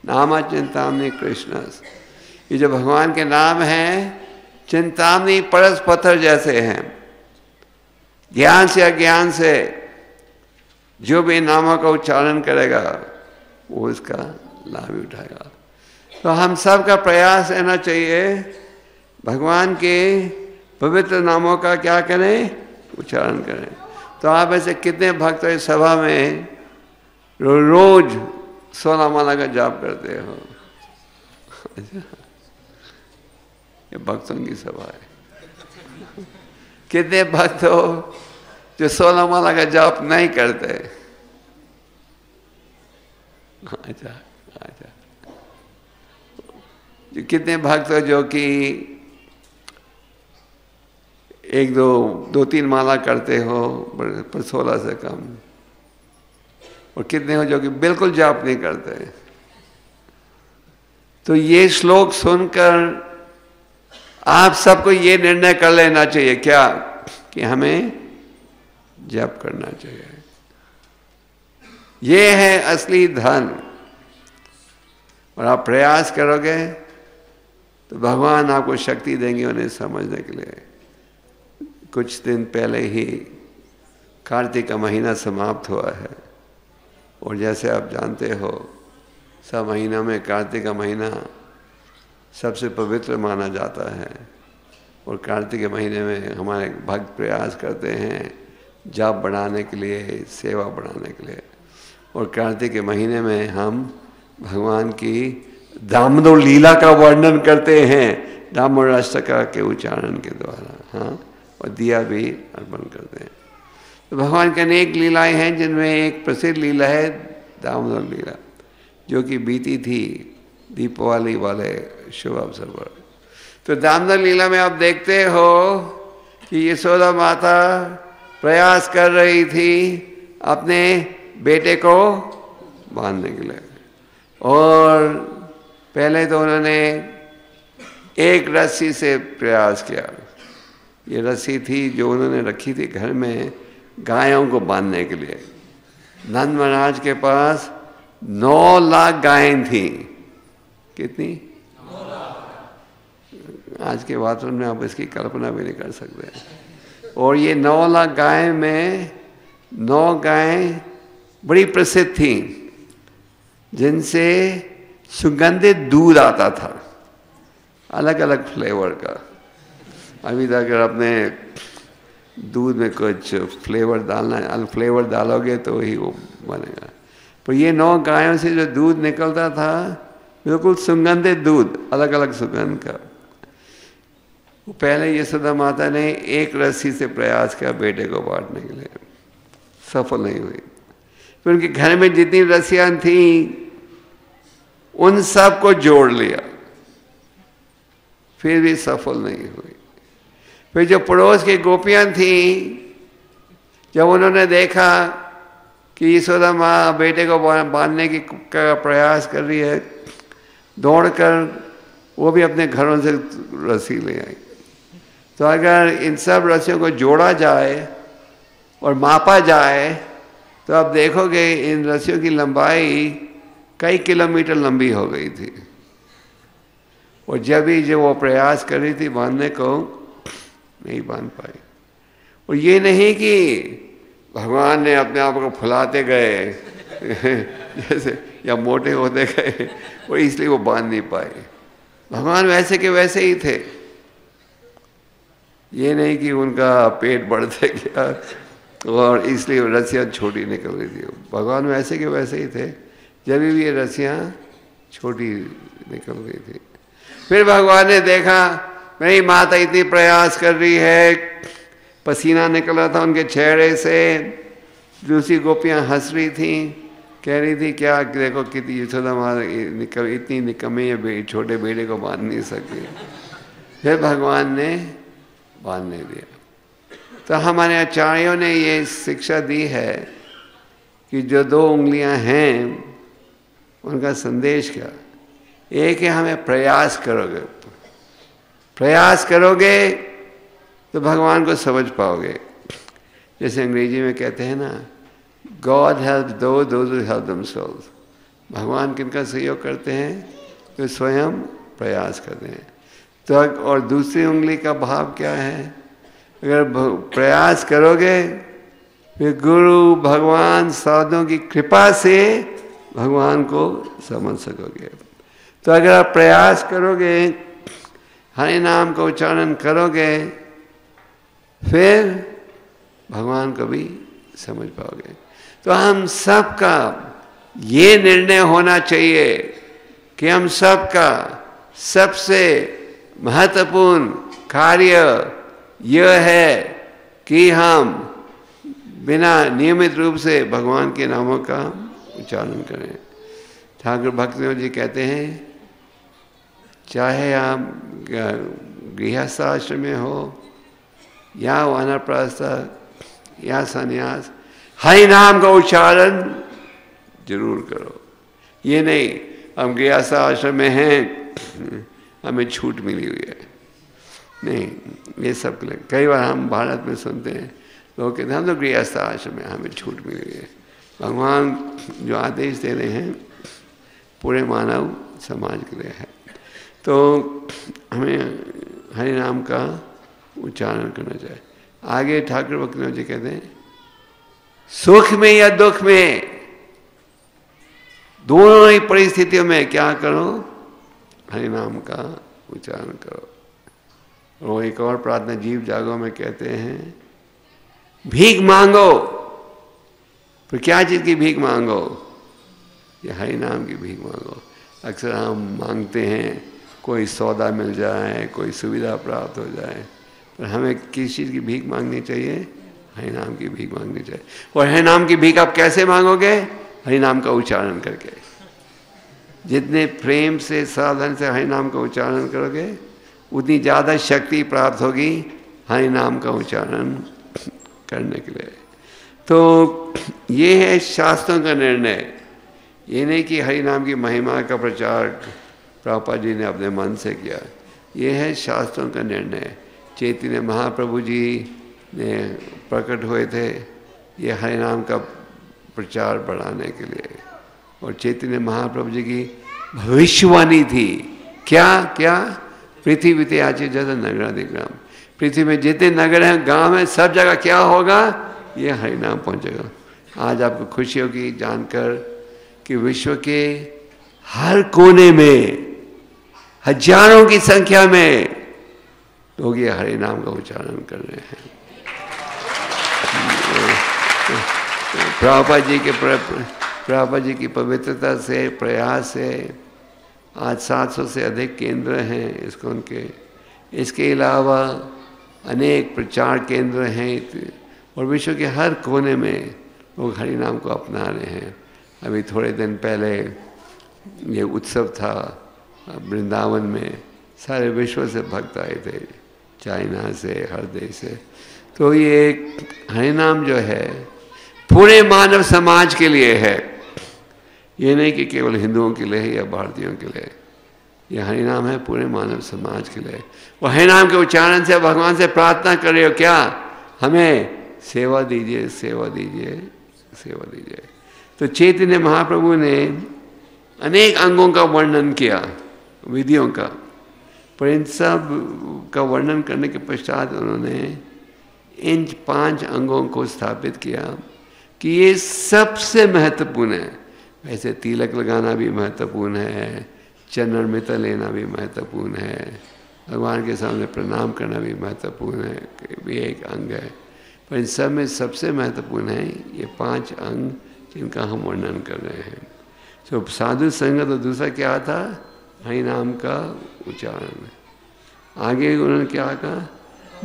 नामा चिंतामणि कृष्ण। ये जो भगवान के नाम हैं, चिंतामणि परस पत्थर जैसे हैं। ज्ञान से अज्ञान से जो भी नामों का उच्चारण करेगा वो इसका लाभ उठाएगा। तो हम सब का प्रयास रहना चाहिए भगवान के पवित्र नामों का क्या करें, उच्चारण करें। तो आप ऐसे कितने भक्त इस सभा में रोज 16 माला का जाप करते हो? ये भक्तों की सभा है। कितने भक्त हो जो 16 माला का जाप नहीं करते? अच्छा अच्छा। कितने भक्त हो जो कि 1-2-3 माला करते हो पर 16 से कम? और कितने हो जो कि बिल्कुल जाप नहीं करते? तो ये श्लोक सुनकर आप सबको ये निर्णय कर लेना चाहिए क्या, कि हमें जप करना चाहिए। ये है असली धन। और आप प्रयास करोगे तो भगवान आपको शक्ति देंगे उन्हें समझने के लिए। कुछ दिन पहले ही कार्तिक का महीना समाप्त हुआ है और जैसे आप जानते हो सब महीना में कार्तिक का महीना सबसे पवित्र माना जाता है। और कार्तिक के महीने में हमारे भक्त प्रयास करते हैं जाप बढ़ाने के लिए, सेवा बढ़ाने के लिए। और कार्तिक के महीने में हम भगवान की दामोदर लीला का वर्णन करते हैं दामोदर अष्टका के उच्चारण के द्वारा। हाँ, और दिया भी अर्पण करते हैं। तो भगवान की अनेक लीलाएं हैं जिनमें एक प्रसिद्ध लीला है दामोदर लीला, जो कि बीती थी दीपावली वाले शुभ अवसर पर। तो दामोदर लीला में आप देखते हो कि यशोदा माता प्रयास कर रही थी अपने बेटे को बांधने के लिए। और पहले तो उन्होंने एक रस्सी से प्रयास किया। ये रस्सी थी जो उन्होंने रखी थी घर में गायों को बांधने के लिए। नंद महाराज के पास 9 लाख गायें थी। कितनी? 9 लाख। आज के वातावरण में आप इसकी कल्पना भी नहीं कर सकते। और ये 9 लाख गायें में 9 गायें बड़ी प्रसिद्ध थी जिनसे सुगंधित दूध आता था, अलग अलग फ्लेवर का। अभी तक अगर अपने दूध में कुछ फ्लेवर डालोगे तो ही वो बनेगा। पर ये 9 गायों से जो दूध निकलता था बिल्कुल सुगंधित दूध, अलग अलग सुगंध का। पहले यशोदा माता ने एक रस्सी से प्रयास किया बेटे को बांटने के लिए, सफल नहीं हुई। फिर उनके घर में जितनी रस्सियां थी उन सब को जोड़ लिया, फिर भी सफल नहीं हुई। फिर जो पड़ोस की गोपियां थी, जब उन्होंने देखा कि यशोदा माँ बेटे को बांधने की का प्रयास कर रही है, दौड़कर वो भी अपने घरों से रस्सी ले आई। तो अगर इन सब रस्सियों को जोड़ा जाए और मापा जाए तो आप देखोगे इन रस्सियों की लंबाई कई किलोमीटर लंबी हो गई थी। और जब वो प्रयास कर रही थी बांधने को, नहीं बांध पाई। और ये नहीं कि भगवान ने अपने आप को फुलाते गए जैसे या मोटे होते गए और इसलिए वो बांध नहीं पाए। भगवान वैसे के वैसे ही थे। ये नहीं कि उनका पेट बढ़ते गया और इसलिए रस्सियाँ छोटी निकल रही थी। भगवान वैसे के वैसे ही थे, जब भी ये रस्सियाँ छोटी निकल रही थी। फिर भगवान ने देखा मेरी माता इतनी प्रयास कर रही है, पसीना निकल रहा था उनके चेहरे से। दूसरी गोपियाँ हंस रही थी, कह रही थी क्या देखो कितनी यशोदा माता इतनी निकम्मी है, छोटे बेटे को बांध नहीं सकती। फिर भगवान ने बांधने दिया। तो हमारे आचार्यों ने ये शिक्षा दी है कि जो 2 उंगलियां हैं उनका संदेश क्या, एक है हमें प्रयास करोगे, प्रयास करोगे तो भगवान को समझ पाओगे। जैसे अंग्रेजी में कहते हैं ना, God help those who help themselves. भगवान किनका सहयोग करते हैं? तो स्वयं प्रयास करते हैं। तो और दूसरी उंगली का भाव क्या है? अगर प्रयास करोगे फिर गुरु भगवान साधुओं की कृपा से भगवान को समझ सकोगे। तो अगर आप प्रयास करोगे, हरि नाम का उच्चारण करोगे, फिर भगवान को भी समझ पाओगे। तो हम सबका ये निर्णय होना चाहिए कि हम सबका सबसे महत्वपूर्ण कार्य यह है कि हम बिना नियमित रूप से भगवान के नामों का उच्चारण करें। ठाकुर भक्तिविनोद जी कहते हैं, चाहे आप गृहस्थ आश्रम में हो या वानप्रस्थ या संन्यास, हरि नाम का उच्चारण जरूर करो। ये नहीं हम गृहस्थ आश्रम में हैं, हमें छूट मिली हुई है, नहीं, ये सब कई बार हम भारत में सुनते हैं, लोग कहते हैं हम तो गृहस्थ आश्रम में, हमें छूट मिली हुई है। भगवान जो आदेश दे रहे हैं पूरे मानव समाज के लिए है। तो हमें हरि नाम का उच्चारण करना चाहिए। आगे ठाकुर भक्तिविनोद जी कहते हैं, सुख में या दुख में, दोनों ही परिस्थितियों में क्या करो, हरि नाम का उच्चारण करो। और एक और प्रार्थना जीव जागो में कहते हैं, भीख मांगो, तो क्या चीज की भीख मांगो, ये हरि नाम की भीख मांगो। अक्सर हम मांगते हैं कोई सौदा मिल जाए, कोई सुविधा प्राप्त हो जाए, पर हमें किस चीज़ की भीख मांगनी चाहिए, हरि नाम की भीख मांगनी चाहिए। और हरि नाम की भीख आप कैसे मांगोगे, हरि नाम का उच्चारण करके। जितने प्रेम से साधन से हरि नाम का उच्चारण करोगे उतनी ज़्यादा शक्ति प्राप्त होगी हरि नाम का उच्चारण करने के लिए। तो ये है शास्त्रों का निर्णय। ये नहीं कि हरि नाम की महिमा का प्रचार प्रभुपाद जी ने अपने मन से किया, ये है शास्त्रों का निर्णय। चैतन्य महाप्रभु जी ने प्रकट हुए थे ये हरि नाम का प्रचार बढ़ाने के लिए। और चैतन्य महाप्रभु जी की भविष्यवाणी थी, क्या क्या, पृथ्वी ते आचे जैसे नगराधिग्राम, पृथ्वी में जितने नगर हैं, गांव हैं, सब जगह क्या होगा, ये हरि नाम पहुंचेगा। आज आपको खुशी होगी जानकर कि विश्व के हर कोने में हजारों की संख्या में लोग ये हरि नाम का उच्चारण कर रहे हैं। प्रभुपाद जी की पवित्रता से, प्रयास से आज 700 से अधिक केंद्र हैं इस्कॉन के। इसके अलावा अनेक प्रचार केंद्र हैं और विश्व के हर कोने में लोग हरि नाम को अपना रहे हैं। अभी थोड़े दिन पहले ये उत्सव था वृंदावन में, सारे विश्व से भक्त आए थे, चाइना से, हर देश से। तो ये हरि नाम जो है पूरे मानव समाज के लिए है, ये नहीं कि केवल हिंदुओं के लिए या भारतीयों के लिए। ये हरि नाम है पूरे मानव समाज के लिए। और हरि नाम के उच्चारण से भगवान से प्रार्थना कर रहे हो क्या, हमें सेवा दीजिए, सेवा दीजिए, सेवा दीजिए। तो चैतन्य महाप्रभु ने अनेक अंगों का वर्णन किया, विधियों का, पर इन सब का वर्णन करने के पश्चात उन्होंने इन 5 अंगों को स्थापित किया कि ये सबसे महत्वपूर्ण है। वैसे तिलक लगाना भी महत्वपूर्ण है, चरण मित्र लेना भी महत्वपूर्ण है, भगवान के सामने प्रणाम करना भी महत्वपूर्ण है, भी एक अंग है। पर इन सब में सबसे महत्वपूर्ण है ये 5 अंग जिनका हम वर्णन कर रहे हैं। तो साधु संगत और दूसरा क्या था, हरि नाम का उच्चारण। आगे उन्होंने क्या कहा,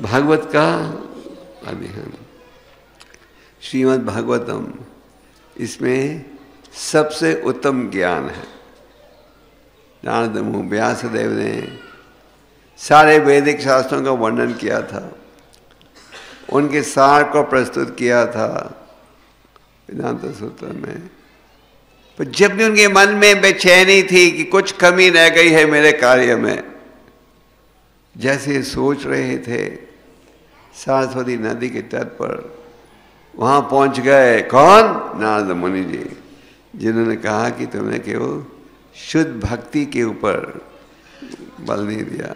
भागवत का अध्ययन। श्रीमद् भागवतम इसमें सबसे उत्तम ज्ञान है। नारद मुनि व्यासदेव ने सारे वैदिक शास्त्रों का वर्णन किया था, उनके सार को प्रस्तुत किया था वेदांत सूत्र में। पर जब भी उनके मन में बेचैनी थी कि कुछ कमी रह गई है मेरे कार्य में, जैसे सोच रहे थे, सरस्वती नदी के तट पर वहां पहुंच गए। कौन, नारद मुनि जी, जिन्होंने कहा कि तुमने केवल शुद्ध भक्ति के ऊपर बल नहीं दिया।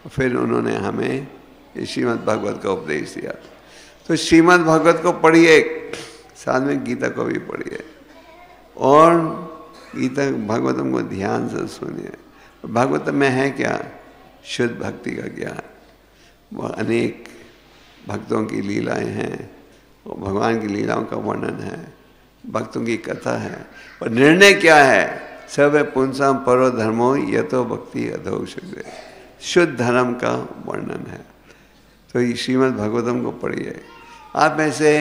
फिर उन्होंने हमें ये श्रीमद् भागवत का उपदेश दिया। तो श्रीमद् भागवत को पढ़िए, साथ में गीता को भी पढ़िए और गीता भागवतम को ध्यान से सुनिए। भागवतम में है क्या? शुद्ध भक्ति का ज्ञान। वह अनेक भक्तों की लीलाएं हैं और भगवान की लीलाओं का वर्णन है, भक्तों की कथा है। और निर्णय क्या है? सब पुंसाम परो धर्मो यतो भक्ति अधो शुद्ध, शुद्ध धर्म का वर्णन है। तो ये श्रीमद् भागवतम को पढ़िए। आप में से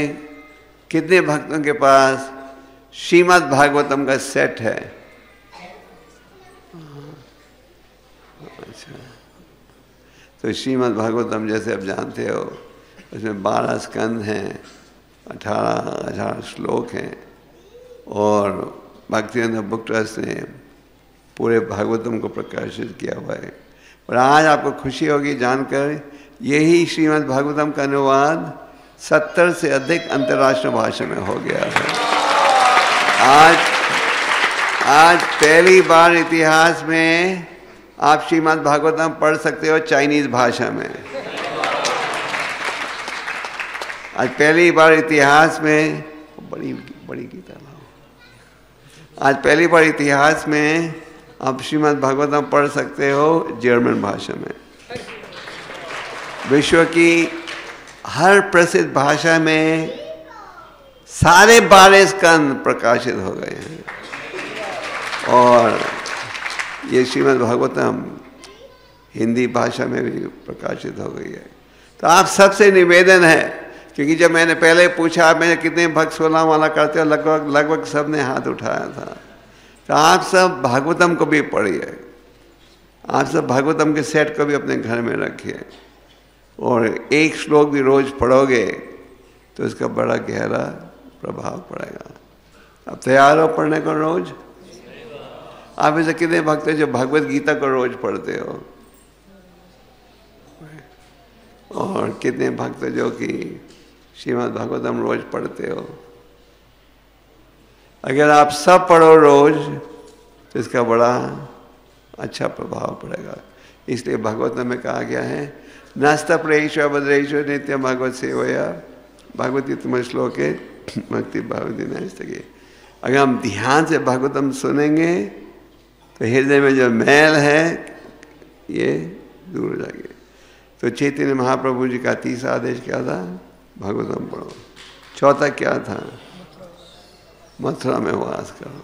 कितने भक्तों के पास श्रीमद् भागवतम का सेट है? अच्छा, तो श्रीमद् भागवतम जैसे आप जानते हो उसमें 12 स्कंद हैं, 18 श्लोक हैं और भक्तिवेदांत बुक ट्रस्ट ने पूरे भागवतम को प्रकाशित किया हुआ है। और आज आपको खुशी होगी जानकर यही श्रीमद् भागवतम का अनुवाद 70 से अधिक अंतर्राष्ट्रीय भाषा में हो गया है। आज पहली बार इतिहास में आप श्रीमद् भागवतम पढ़ सकते हो चाइनीज भाषा में। आज पहली बार इतिहास में बड़ी गीता लाओ। आज पहली बार इतिहास में आप श्रीमद् भागवतम पढ़ सकते हो जर्मन भाषा में। विश्व की हर प्रसिद्ध भाषा में सारे 12 स्कंद प्रकाशित हो गए हैं और ये श्रीमद् भागवतम हिंदी भाषा में भी प्रकाशित हो गई है। तो आप सबसे निवेदन है, क्योंकि जब मैंने पहले पूछा मैंने कितने भक्त 16 माला करते हो, लगभग सब ने हाथ उठाया था। तो आप सब भागवतम को भी पढ़िए, आप सब भागवतम के सेट को भी अपने घर में रखिए और एक श्लोक भी रोज पढ़ोगे तो इसका बड़ा गहरा प्रभाव पड़ेगा। अब तैयार हो पढ़ने को रोज? आप ऐसे कितने भक्त हैं जो भगवत गीता को रोज पढ़ते हो और कितने भक्त जो कि श्रीमद् भागवतम रोज पढ़ते हो? अगर आप सब पढ़ो रोज तो इसका बड़ा अच्छा प्रभाव पड़ेगा। इसलिए भागवतम में कहा गया है नास्ता प्रेश्वर भद्रेश्वर नित्य भागवत सेवया भागवती तुम श्लोके भक्ति भागवती नस्तके। अगर हम ध्यान से भागवतम सुनेंगे तो हृदय में जो मैल है ये दूर हो जाएगी। तो चैतन्य महाप्रभु जी का तीसरा आदेश क्या था? भागवतम पढ़ो। चौथा क्या था? मथुरा में वास करो।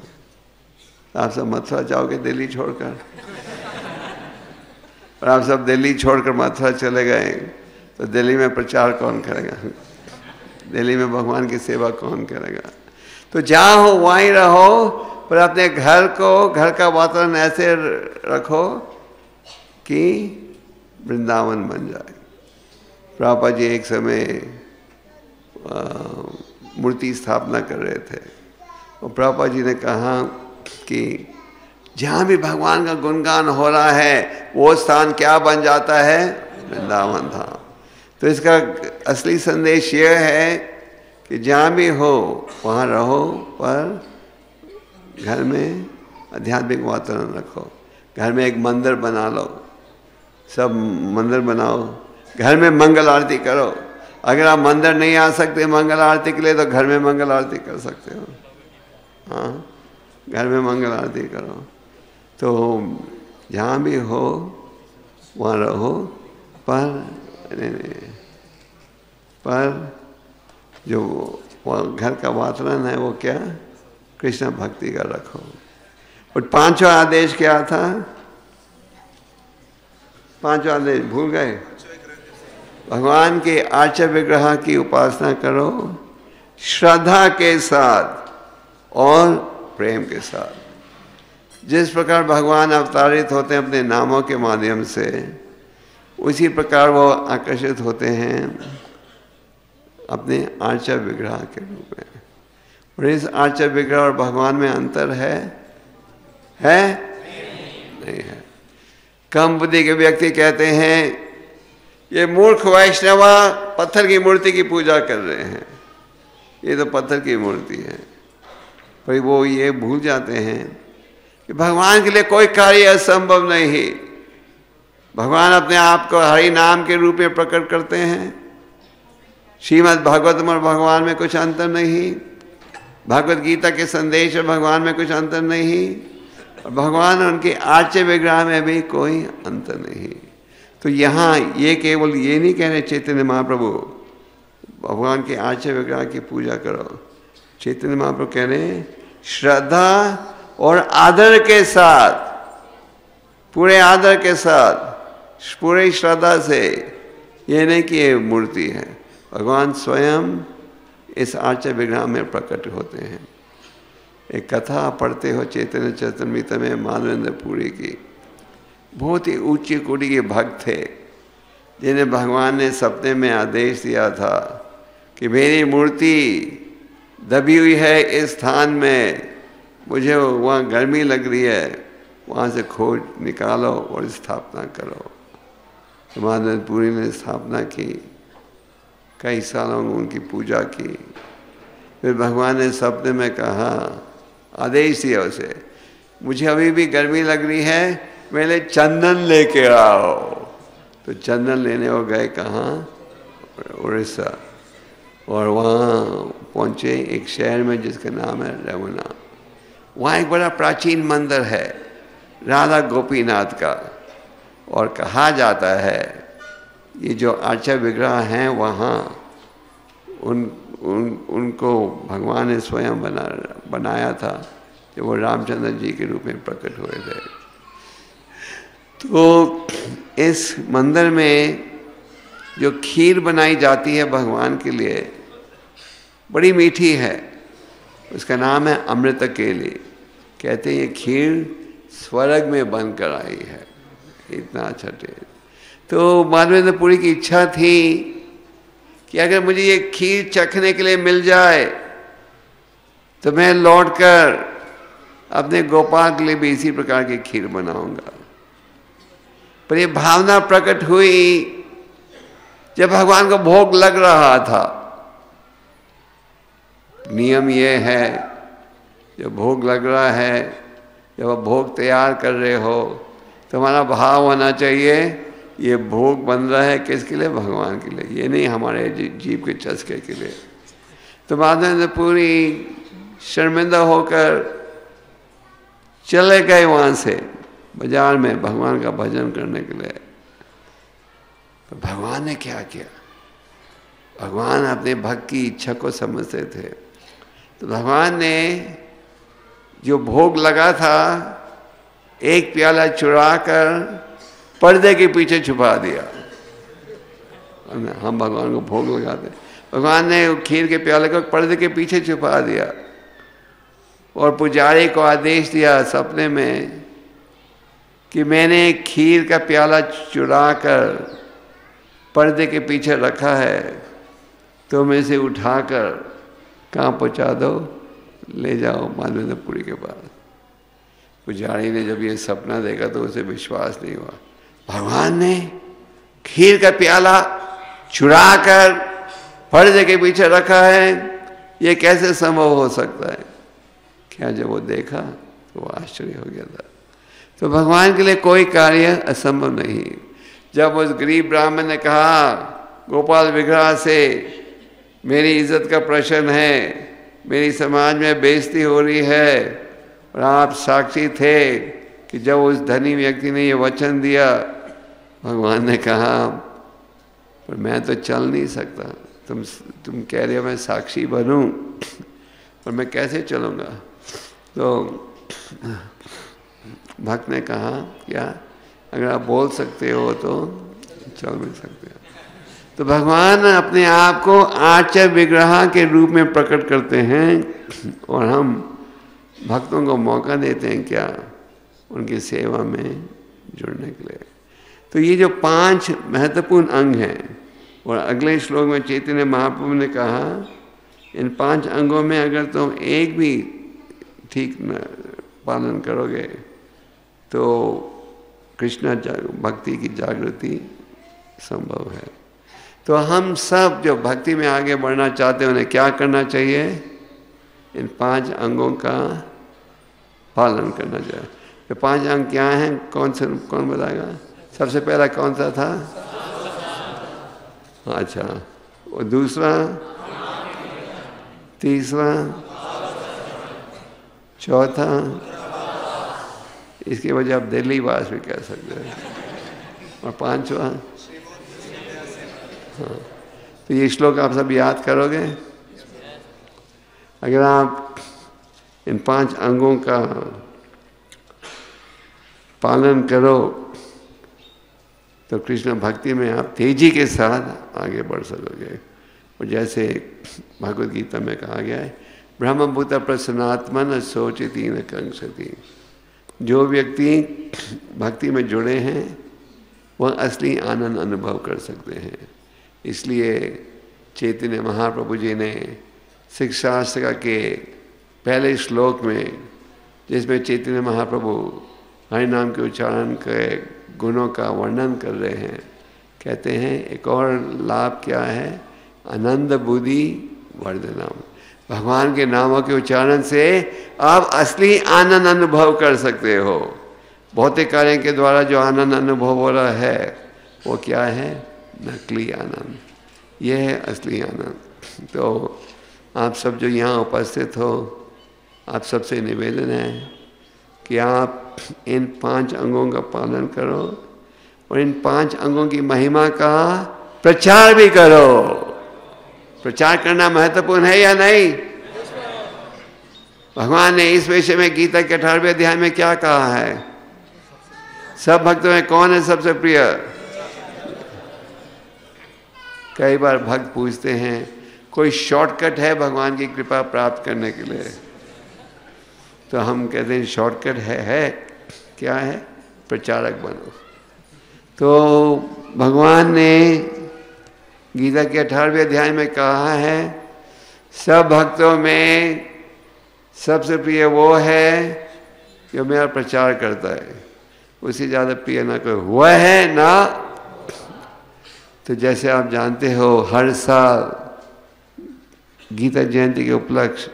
आप सब मथुरा जाओगे दिल्ली छोड़कर? और आप सब दिल्ली छोड़कर मथुरा चले गए तो दिल्ली में प्रचार कौन करेगा? दिल्ली में भगवान की सेवा कौन करेगा? तो जहाँ हो वहीं रहो, पर अपने घर को, घर का वातावरण ऐसे रखो कि वृंदावन बन जाए। प्रभुपाद जी एक समय मूर्ति स्थापना कर रहे थे और प्रभुपाद जी ने कहा कि जहाँ भी भगवान का गुणगान हो रहा है वो स्थान क्या बन जाता है? वृंदावन धाम। तो इसका असली संदेश ये है कि जहाँ भी हो वहाँ रहो, पर घर में आध्यात्मिक वातावरण रखो। घर में एक मंदिर बना लो, सब मंदिर बनाओ, घर में मंगल आरती करो। अगर आप मंदिर नहीं आ सकते मंगल आरती के लिए तो घर में मंगल आरती कर सकते हो। हाँ, घर में मंगल आरती करो। तो जहाँ भी हो वहाँ रहो, पर जो घर का वातावरण है वो क्या? कृष्ण भक्ति का रखो। और पांचवा आदेश क्या था? पांचवा आदेश भूल गए? भगवान के आर्च विग्रह की उपासना करो श्रद्धा के साथ और प्रेम के साथ। जिस प्रकार भगवान अवतारित होते हैं अपने नामों के माध्यम से, उसी प्रकार वो आकर्षित होते हैं अपने आर्च विग्रह के रूप में। और इस आर्च विग्रह और भगवान में अंतर है? नहीं है। कम बुद्धि के व्यक्ति कहते हैं ये मूर्ख वैष्णवा पत्थर की मूर्ति की पूजा कर रहे हैं, ये तो पत्थर की मूर्ति है। पर वो ये भूल जाते हैं कि भगवान के लिए कोई कार्य असंभव नहीं। भगवान अपने आप को हरि नाम के रूप में प्रकट करते हैं। श्रीमद् भागवतम और भगवान में कुछ अंतर नहीं, भगवत गीता के संदेश और भगवान में कुछ अंतर नहीं, और भगवान और उनके आर्च विग्रह में भी कोई अंतर नहीं। तो यहाँ ये केवल ये नहीं कह रहे चैतन्य महाप्रभु भगवान के आर्च विग्रह की पूजा करो। चैतन्य महाप्रभु कह रहे हैं श्रद्धा और आदर के साथ, पूरे आदर के साथ, पूरे श्रद्धा से, ये नहीं कि ये मूर्ति है, भगवान स्वयं इस आर्च विग्रह में प्रकट होते हैं। एक कथा पढ़ते हो चैतन्य चरितामृत में माधवेंद्र पुरी की, बहुत ही ऊंची कोटि के भक्त थे जिन्हें भगवान ने सपने में आदेश दिया था कि मेरी मूर्ति दबी हुई है इस स्थान में, मुझे वहाँ गर्मी लग रही है, वहाँ से खोज निकालो और स्थापना करो। तो माधवेंद्र पुरी ने स्थापना की, कई सालों में उनकी पूजा की। फिर भगवान ने सपने में कहा, आदेश दिया उसे, मुझे अभी भी गर्मी लग रही है, मेरे चंदन लेके आओ। तो चंदन लेने वो गए कहाँ, उड़ीसा, और वहाँ पहुँचे एक शहर में जिसका नाम है रमुना। वहाँ एक बड़ा प्राचीन मंदिर है राधा गोपीनाथ का, और कहा जाता है ये जो आर्च विग्रह हैं वहाँ उनको भगवान ने स्वयं बनाया था जब वो रामचंद्र जी के रूप में प्रकट हुए थे। तो इस मंदिर में जो खीर बनाई जाती है भगवान के लिए बड़ी मीठी है, उसका नाम है अमृत केली। कहते हैं ये खीर स्वर्ग में बनकर आई है, इतना अच्छा टेस्ट। तो माधवेंद्र पुरी की इच्छा थी कि अगर मुझे ये खीर चखने के लिए मिल जाए तो मैं लौटकर अपने गोपाल के लिए भी इसी प्रकार की खीर बनाऊंगा। पर ये भावना प्रकट हुई जब भगवान को भोग लग रहा था। नियम ये है, जब भोग लग रहा है, जब आप भोग तैयार कर रहे हो तो हमारा भाव होना चाहिए ये भोग बन रहा है किसके लिए, भगवान के लिए, ये नहीं हमारे जीव के चस्के के लिए। तो माधवेंद्र पुरी शर्मिंदा होकर चले गए वहाँ से बाजार में भगवान का भजन करने के लिए। तो भगवान ने क्या किया, भगवान अपने भक्त की इच्छा को समझते थे। तो भगवान ने जो भोग लगा था एक प्याला चुरा कर पर्दे के पीछे छुपा दिया। हम भगवान को भोग लगाते, भगवान ने खीर के प्याले को पर्दे के पीछे छुपा दिया और पुजारी को आदेश दिया सपने में कि मैंने खीर का प्याला चुरा कर पर्दे के पीछे रखा है, तो मैं इसे उठाकर कहाँ पहुँचा दो, ले जाओ माधवेंद्र पुरी के पास। पुजारी ने जब ये सपना देखा तो उसे विश्वास नहीं हुआ, भगवान ने खीर का प्याला चुरा कर पर्दे के पीछे रखा है, ये कैसे संभव हो सकता है। क्या जब वो देखा तो वो आश्चर्य हो गया था। तो भगवान के लिए कोई कार्य असंभव नहीं। जब उस गरीब ब्राह्मण ने कहा गोपाल विग्रह से मेरी इज्जत का प्रश्न है, मेरी समाज में बेइज्जती हो रही है, और आप साक्षी थे कि जब उस धनी व्यक्ति ने ये वचन दिया, भगवान ने कहा पर मैं तो चल नहीं सकता, तुम कह रहे हो मैं साक्षी बनूं, पर मैं कैसे चलूँगा। तो भक्त ने कहा क्या, अगर आप बोल सकते हो तो चल भी सकते हो। तो भगवान अपने आप को आर्च विग्रह के रूप में प्रकट करते हैं और हम भक्तों को मौका देते हैं क्या, उनकी सेवा में जुड़ने के लिए। तो ये जो 5 महत्वपूर्ण अंग हैं, और अगले श्लोक में चैतन्य महाप्रभु ने कहा इन 5 अंगों में अगर तुम एक भी ठीक न पालन करोगे तो कृष्ण भक्ति की जागृति संभव है। तो हम सब जो भक्ति में आगे बढ़ना चाहते हैं उन्हें क्या करना चाहिए, इन 5 अंगों का पालन करना चाहिए। ये 5 अंग क्या हैं, कौन बताएगा। सबसे पहला कौन सा था? अच्छा, और दूसरा, तीसरा, चौथा, इसके वजह आप दिल्ली वास भी कह सकते हैं, और पांचवा, हाँ। तो ये श्लोक आप सब याद करोगे। अगर आप इन 5 अंगों का पालन करो तो कृष्ण भक्ति में आप तेजी के साथ आगे बढ़ सकोगे। और जैसे भगवद गीता में कहा गया है, ब्रह्मभूत प्रसन्नात्मन सोचति न कंसति। जो व्यक्ति भक्ति में जुड़े हैं वह असली आनंद अनुभव कर सकते हैं। इसलिए चैतन्य महाप्रभु जी ने शिक्षाशास्त्र के पहले श्लोक में, जिसमें चैतन्य महाप्रभु हरि नाम के उच्चारण के गुणों का वर्णन कर रहे हैं, कहते हैं एक और लाभ क्या है? आनंद बुद्धि वर्धनम। भगवान के नामों के उच्चारण से आप असली आनंद अनुभव कर सकते हो। भौतिक कार्यों के द्वारा जो आनंद अनुभव हो रहा है वो क्या है? नकली आनंद। यह है असली आनंद। तो आप सब जो यहाँ उपस्थित हो, आप सबसे निवेदन है कि आप इन 5 अंगों का पालन करो और इन 5 अंगों की महिमा का प्रचार भी करो। प्रचार करना महत्वपूर्ण है या नहीं? भगवान ने इस विषय में गीता के 18वें अध्याय में क्या कहा है? सब भक्तों में कौन है सबसे प्रिय? कई बार भक्त पूछते हैं कोई शॉर्टकट है भगवान की कृपा प्राप्त करने के लिए? तो हम कहते हैं शॉर्टकट है। क्या है? प्रचारक बनो। तो भगवान ने गीता के 18वें अध्याय में कहा है, सब भक्तों में सबसे प्रिय वो है जो मेरा प्रचार करता है, उससे ज़्यादा प्रिय ना कोई हुआ है ना। तो जैसे आप जानते हो, हर साल गीता जयंती के उपलक्ष्य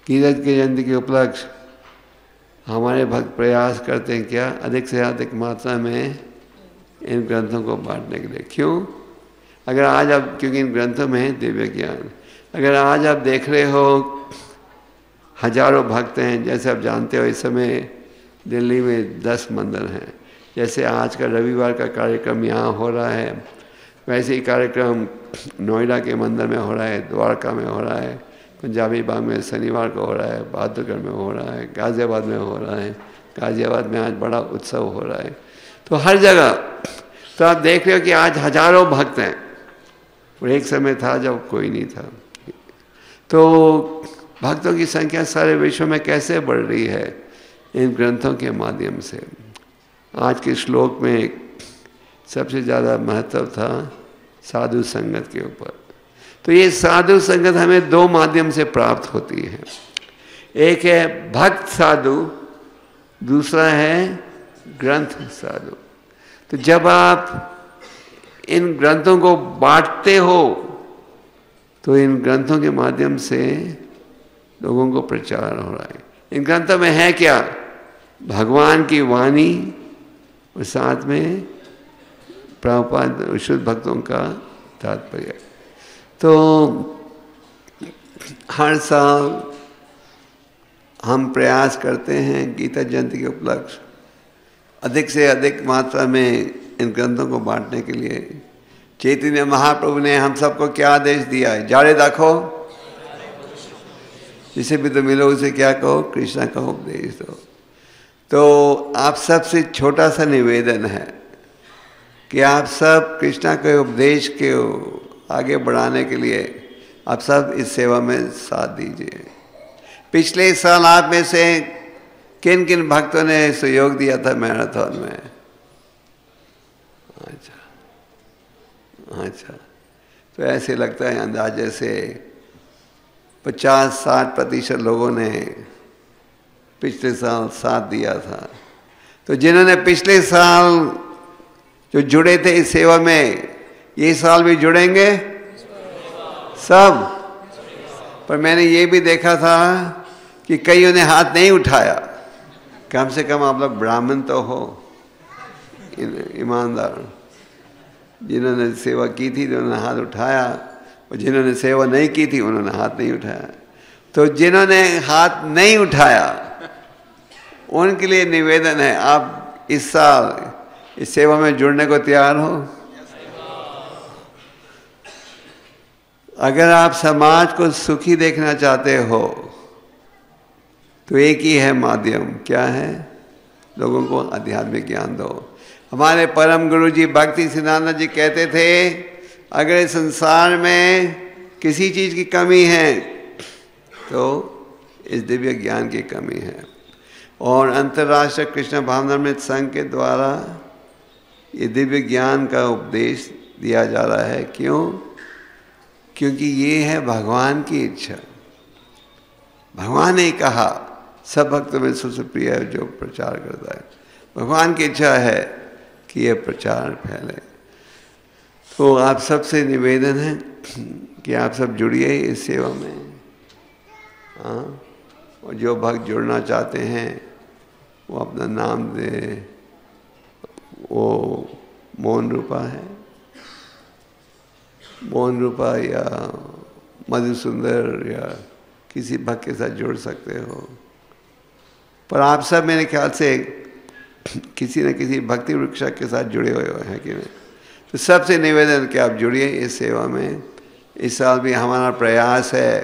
गीता की जयंती के उपलक्ष्य हमारे भक्त प्रयास करते हैं क्या? अधिक से अधिक मात्रा में इन ग्रंथों को बांटने के लिए। क्यों? अगर आज आप, क्योंकि इन ग्रंथों में है दिव्य ज्ञान। अगर आज आप देख रहे हो हजारों भक्त हैं, जैसे आप जानते हो इस समय दिल्ली में 10 मंदिर हैं। जैसे आज का रविवार का कार्यक्रम यहाँ हो रहा है, वैसे ही कार्यक्रम नोएडा के मंदिर में हो रहा है, द्वारका में हो रहा है, पंजाबी बाग में शनिवार को हो रहा है, बहादुरगढ़ में हो रहा है, गाज़ियाबाद में हो रहा है। गाज़ियाबाद में आज बड़ा उत्सव हो रहा है। तो हर जगह तो आप देख रहे हो कि आज हजारों भक्त हैं, और एक समय था जब कोई नहीं था। तो भक्तों की संख्या सारे विश्व में कैसे बढ़ रही है? इन ग्रंथों के माध्यम से। आज के श्लोक में सबसे ज़्यादा महत्व था साधु संगत के ऊपर। तो ये साधु संगत हमें 2 माध्यम से प्राप्त होती है। एक है भक्त साधु, दूसरा है ग्रंथ साधु। तो जब आप इन ग्रंथों को बांटते हो तो इन ग्रंथों के माध्यम से लोगों को प्रचार हो रहा है। इन ग्रंथों में है क्या? भगवान की वाणी और साथ में प्रभुपाद शुद्ध भक्तों का तात्पर्य। तो हर साल हम प्रयास करते हैं गीता जयंती के उपलक्ष्य अधिक से अधिक मात्रा में इन ग्रंथों को बांटने के लिए। चैतन्य महाप्रभु ने हम सबको क्या आदेश दिया है? जारे देखो, जिसे भी तो मिलो उसे क्या कहो? कृष्णा का उपदेश दो। तो आप सबसे छोटा सा निवेदन है कि आप सब कृष्णा के उपदेश के आगे बढ़ाने के लिए आप सब इस सेवा में साथ दीजिए। पिछले साल आप में से किन किन भक्तों ने सहयोग दिया था मैराथन में? अच्छा, तो ऐसे लगता है अंदाजे से 50-60% लोगों ने पिछले साल साथ दिया था। तो जिन्होंने पिछले साल जो जुड़े थे इस सेवा में, ये साल भी जुड़ेंगे सब? पर मैंने ये भी देखा था कि कईयों ने हाथ नहीं उठाया। कम से कम आप लोग ब्राह्मण तो हो, ईमानदार। जिन्होंने सेवा की थी उन्होंने हाथ उठाया, और जिन्होंने सेवा नहीं की थी उन्होंने हाथ नहीं उठाया। तो जिन्होंने हाथ नहीं उठाया उनके लिए निवेदन है, आप इस साल इस सेवा में जुड़ने को तैयार हो? अगर आप समाज को सुखी देखना चाहते हो तो एक ही है माध्यम, क्या है? लोगों को आध्यात्मिक ज्ञान दो। हमारे परम गुरु जी भक्ति सिद्धांत जी कहते थे, अगर इस संसार में किसी चीज़ की कमी है तो इस दिव्य ज्ञान की कमी है। और अंतर्राष्ट्रीय कृष्ण भावनामृत संघ के द्वारा ये दिव्य ज्ञान का उपदेश दिया जा रहा है। क्यों? क्योंकि ये है भगवान की इच्छा। भगवान ने कहा, सब भक्तों में सबसे प्रिय है जो प्रचार करता है। भगवान की इच्छा है कि यह प्रचार फैले। तो आप सबसे निवेदन है कि आप सब जुड़िए इस सेवा में। हाँ, और जो भक्त जुड़ना चाहते हैं वो अपना नाम दे। वो मोहन रूपा है, मोहन रूपा या मधुसुंदर या किसी भक्त के साथ जुड़ सकते हो। पर आप सब मेरे ख्याल से किसी न किसी भक्ति वृक्ष के साथ जुड़े हुए हैं कि नहीं? तो सबसे निवेदन कि आप जुड़िए इस सेवा में। इस साल भी हमारा प्रयास है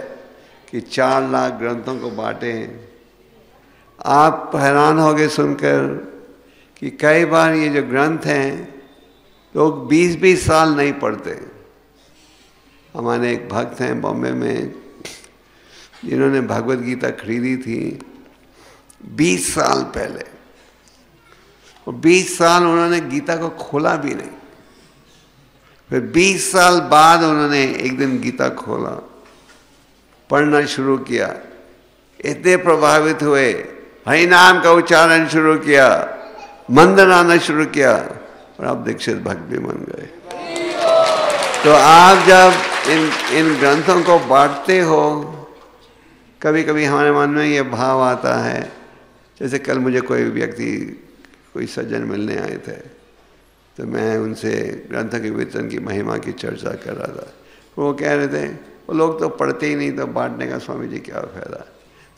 कि 4 लाख ग्रंथों को बांटें। आप हैरान होगे सुनकर कि कई बार ये जो ग्रंथ हैं लोग 20-20 साल नहीं पढ़ते। हमारे एक भक्त हैं बॉम्बे में जिन्होंने भगवत गीता खरीदी थी 20 साल पहले, और 20 साल उन्होंने गीता को खोला भी नहीं। फिर 20 साल बाद उन्होंने एक दिन गीता खोला, पढ़ना शुरू किया, इतने प्रभावित हुए, हरि नाम का उच्चारण शुरू किया, मंदिर आना शुरू किया, और आप दीक्षित भक्त भी बन गए। तो आप जब इन ग्रंथों को बांटते हो, कभी कभी हमारे मन में ये भाव आता है, जैसे कल मुझे कोई व्यक्ति, कोई सज्जन मिलने आए थे, तो मैं उनसे ग्रंथों के वितरण की महिमा की चर्चा कर रहा था। वो कह रहे थे वो लोग तो पढ़ते ही नहीं, तो बांटने का स्वामी जी क्या फ़ायदा।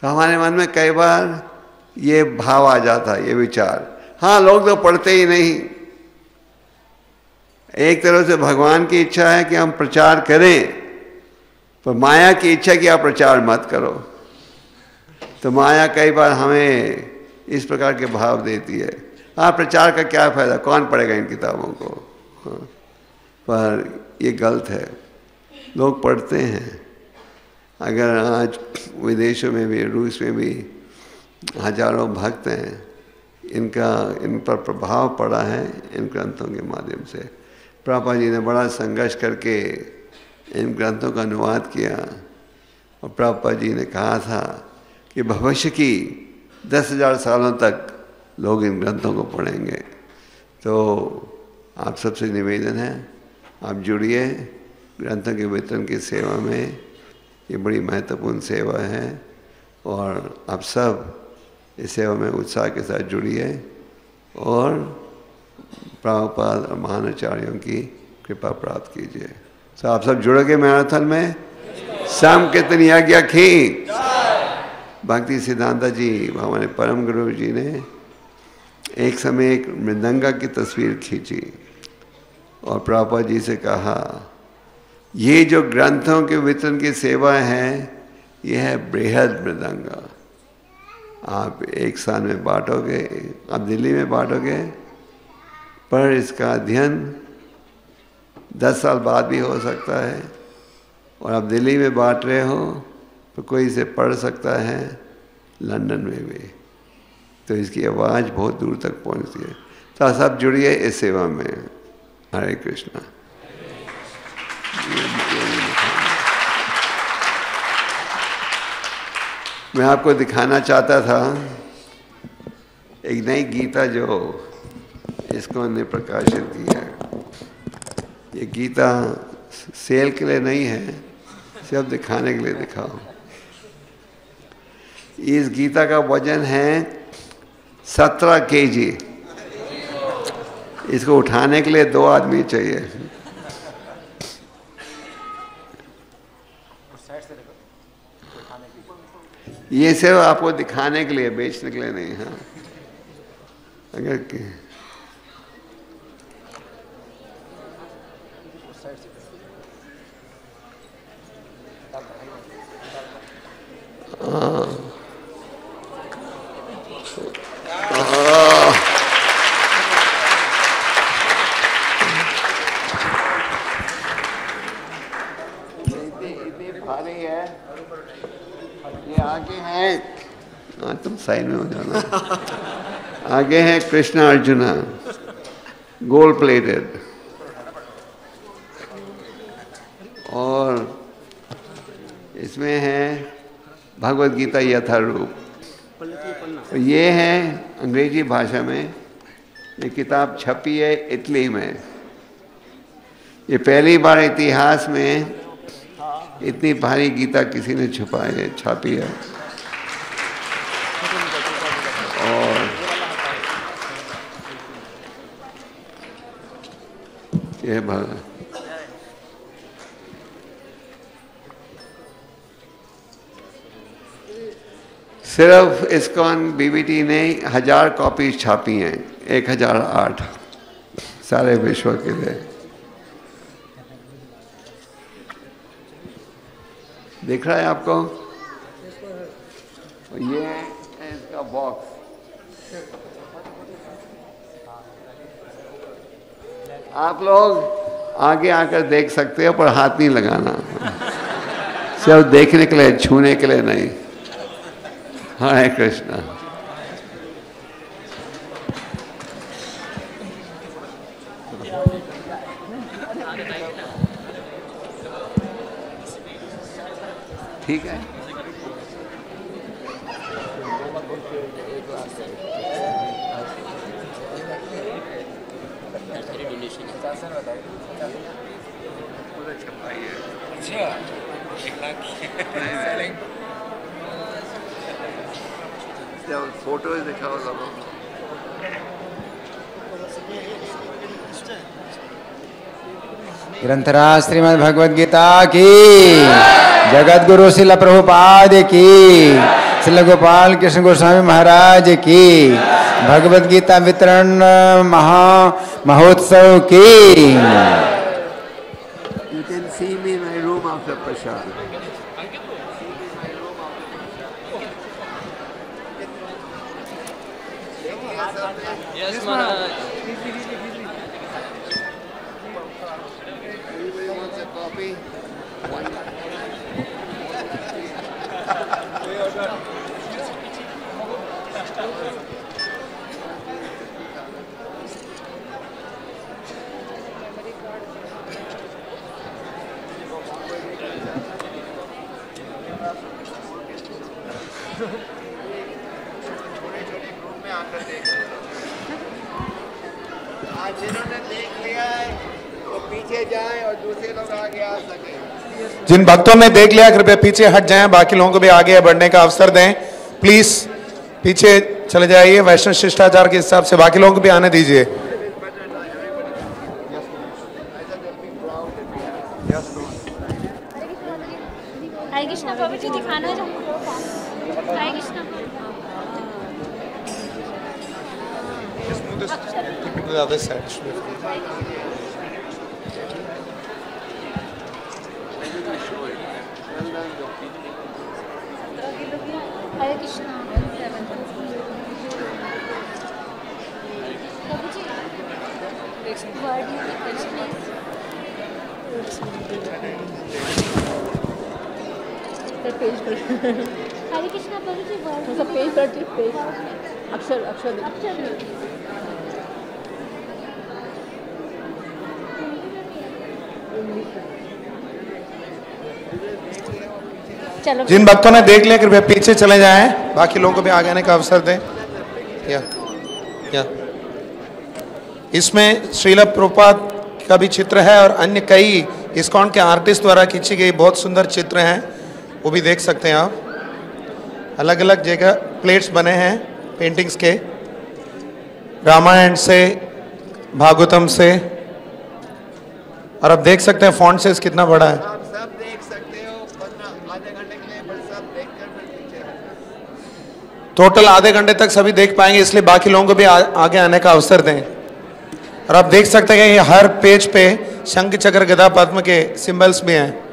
तो हमारे मन में कई बार ये भाव आ जाता, ये विचार, हाँ लोग तो पढ़ते ही नहीं। एक तरह से भगवान की इच्छा है कि हम प्रचार करें, पर माया की इच्छा कि आप प्रचार मत करो। तो माया कई बार हमें इस प्रकार के भाव देती है, हाँ प्रचार का क्या फ़ायदा, कौन पढ़ेगा इन किताबों को। हाँ, पर ये गलत है, लोग पढ़ते हैं। अगर आज विदेशों में भी, रूस में भी हजारों भक्त हैं, इन पर प्रभाव पड़ा है इन ग्रंथों के माध्यम से। प्रभुपाद जी ने बड़ा संघर्ष करके इन ग्रंथों का अनुवाद किया, और प्रभुपाद जी ने कहा था कि भविष्य की 10,000 सालों तक लोग इन ग्रंथों को पढ़ेंगे। तो आप सबसे निवेदन है, आप जुड़िए ग्रंथों के वितरण की सेवा में। ये बड़ी महत्वपूर्ण सेवा है, और आप सब इस सेवा में उत्साह के साथ जुड़िए, और प्रभुपाद और महानाचार्यों की कृपा प्राप्त कीजिए। तो आप सब जुड़ोगे मैराथन में? सम कीर्तन यज्ञ की भक्ति सिद्धांता जी, हमारे परम गुरु जी ने एक समय एक मृदंगा की तस्वीर खींची और प्रभुपाद जी से कहा, ये जो ग्रंथों के वितरण की सेवा है, यह है बृहद मृदंगा। आप एक साल में बांटोगे, आप दिल्ली में बांटोगे, पर इसका अध्ययन 10 साल बाद भी हो सकता है। और आप दिल्ली में बांट रहे हो तो कोई इसे पढ़ सकता है लंदन में भी। तो इसकी आवाज़ बहुत दूर तक पहुंचती है। तो आप सब जुड़िए इस सेवा में। हरे कृष्णा। मैं आपको दिखाना चाहता था एक नई गीता जो इसको ने प्रकाशित की है। ये गीता सेल के लिए नहीं है, सिर्फ दिखाने के लिए दिखाओ। इस गीता का वजन है 17 kg। इसको उठाने के लिए 2 आदमी चाहिए। ये सिर्फ आपको दिखाने के लिए, बेचने के लिए नहीं। हाँ, अगर इतनी भारी है। ये आगे है, हाँ तुम साइड में हो जाना। आगे है कृष्ण अर्जुना, गोल्ड प्लेटेड, और इसमें है भगवद गीता यथारूप। ये है अंग्रेजी भाषा में, ये किताब छपी है इटली में। ये पहली बार इतिहास में इतनी भारी गीता किसी ने छापी है। और ये सिर्फ इस्कॉन बीबीटी ने 1000 कॉपीज छापी हैं, 1008 सारे विश्व के लिए। दिख रहा है आपको? ये है इसका बॉक्स। आप लोग आगे आकर देख सकते हो, पर हाथ नहीं लगाना, सिर्फ देखने के लिए, छूने के लिए नहीं। हरे कृष्णा। ठीक है। फोटो दिखाओ लोगों। ग्रंथराज श्रीमद् भगवद गीता की, जगत गुरु श्रील प्रभुपाद की, श्रील गोपाल कृष्ण गोस्वामी महाराज की, भगवद गीता वितरण महोत्सव की। You can see me in my room after Prashad. Yes, Maharaj. Anybody wants a copy? आज जिन्होंने देख लिया है वो पीछे जाएं और दूसरे लोग आगे आ सकें। जिन भक्तों ने देख लिया कृपया पीछे हट जाएं, बाकी लोगों को भी आगे बढ़ने का अवसर दें। प्लीज पीछे चले जाइए, वैष्णव शिष्टाचार के हिसाब से बाकी लोगों को भी आने दीजिए। हरे कृष्णा प्रभु जी दिखाना है। Hare Krishna To the other side. Hare Krishna प्रभु जी वर्ड हरे कृष्णा प्रभु जी वर्ड पेज पर पेज अक्षर अक्षर अक्षर जिन भक्तों ने देख लिया कृपया पीछे चले जाएं, बाकी लोगों को भी आगे आने का अवसर दें। या इसमें श्रील प्रभुपाद का भी चित्र है और अन्य कई इस्कॉन के आर्टिस्ट द्वारा खींची गई बहुत सुंदर चित्र हैं, वो भी देख सकते हैं आप। अलग अलग जगह प्लेट्स बने हैं पेंटिंग्स के, रामायण से, भागवतम से, और आप देख सकते हैं फॉन्ट साइज कितना बड़ा है। आप सब देख सकते हो, आधे घंटे के लिए बस सब देख कर फिर पीछे टोटल आधे घंटे तक सभी देख पाएंगे, इसलिए बाकी लोगों को भी आगे आने का अवसर दें। और आप देख सकते हैं कि हर पेज पे शंख चक्र गदा पद्म के सिंबल्स भी हैं।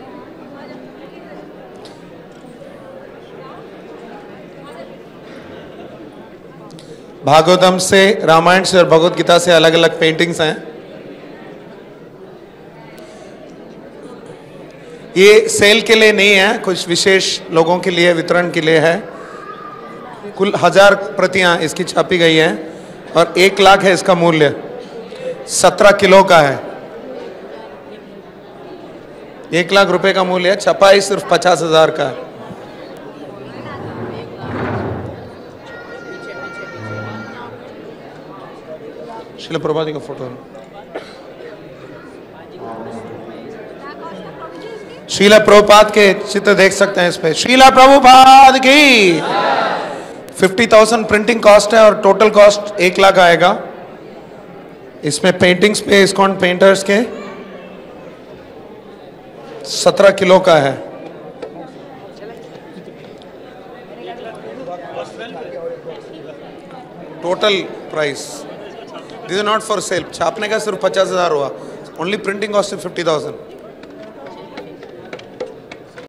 भागवतम से, रामायण से और भगवत गीता से अलग अलग पेंटिंग्स हैं। ये सेल के लिए नहीं है, कुछ विशेष लोगों के लिए वितरण के लिए है। कुल 1000 प्रतियां इसकी छापी गई हैं और 1 लाख है इसका मूल्य। 17 किलो का है, 1 लाख रुपए का मूल्य है। छपाई सिर्फ 50,000 का है। श्रील प्रभुपाद का फोटो, श्रील प्रभुपाद के चित्र देख सकते हैं इस पे। श्रील प्रभुपाद की 50,000 प्रिंटिंग कॉस्ट है और टोटल कॉस्ट 1 लाख आएगा। इसमें पेंटिंग्स पे इस्कॉन पेंटर्स के 17 किलो का है। Total price, this is not for sale. छापने का सिर्फ 50,000 हुआ, ओनली प्रिंटिंग कॉस्ट 50,000।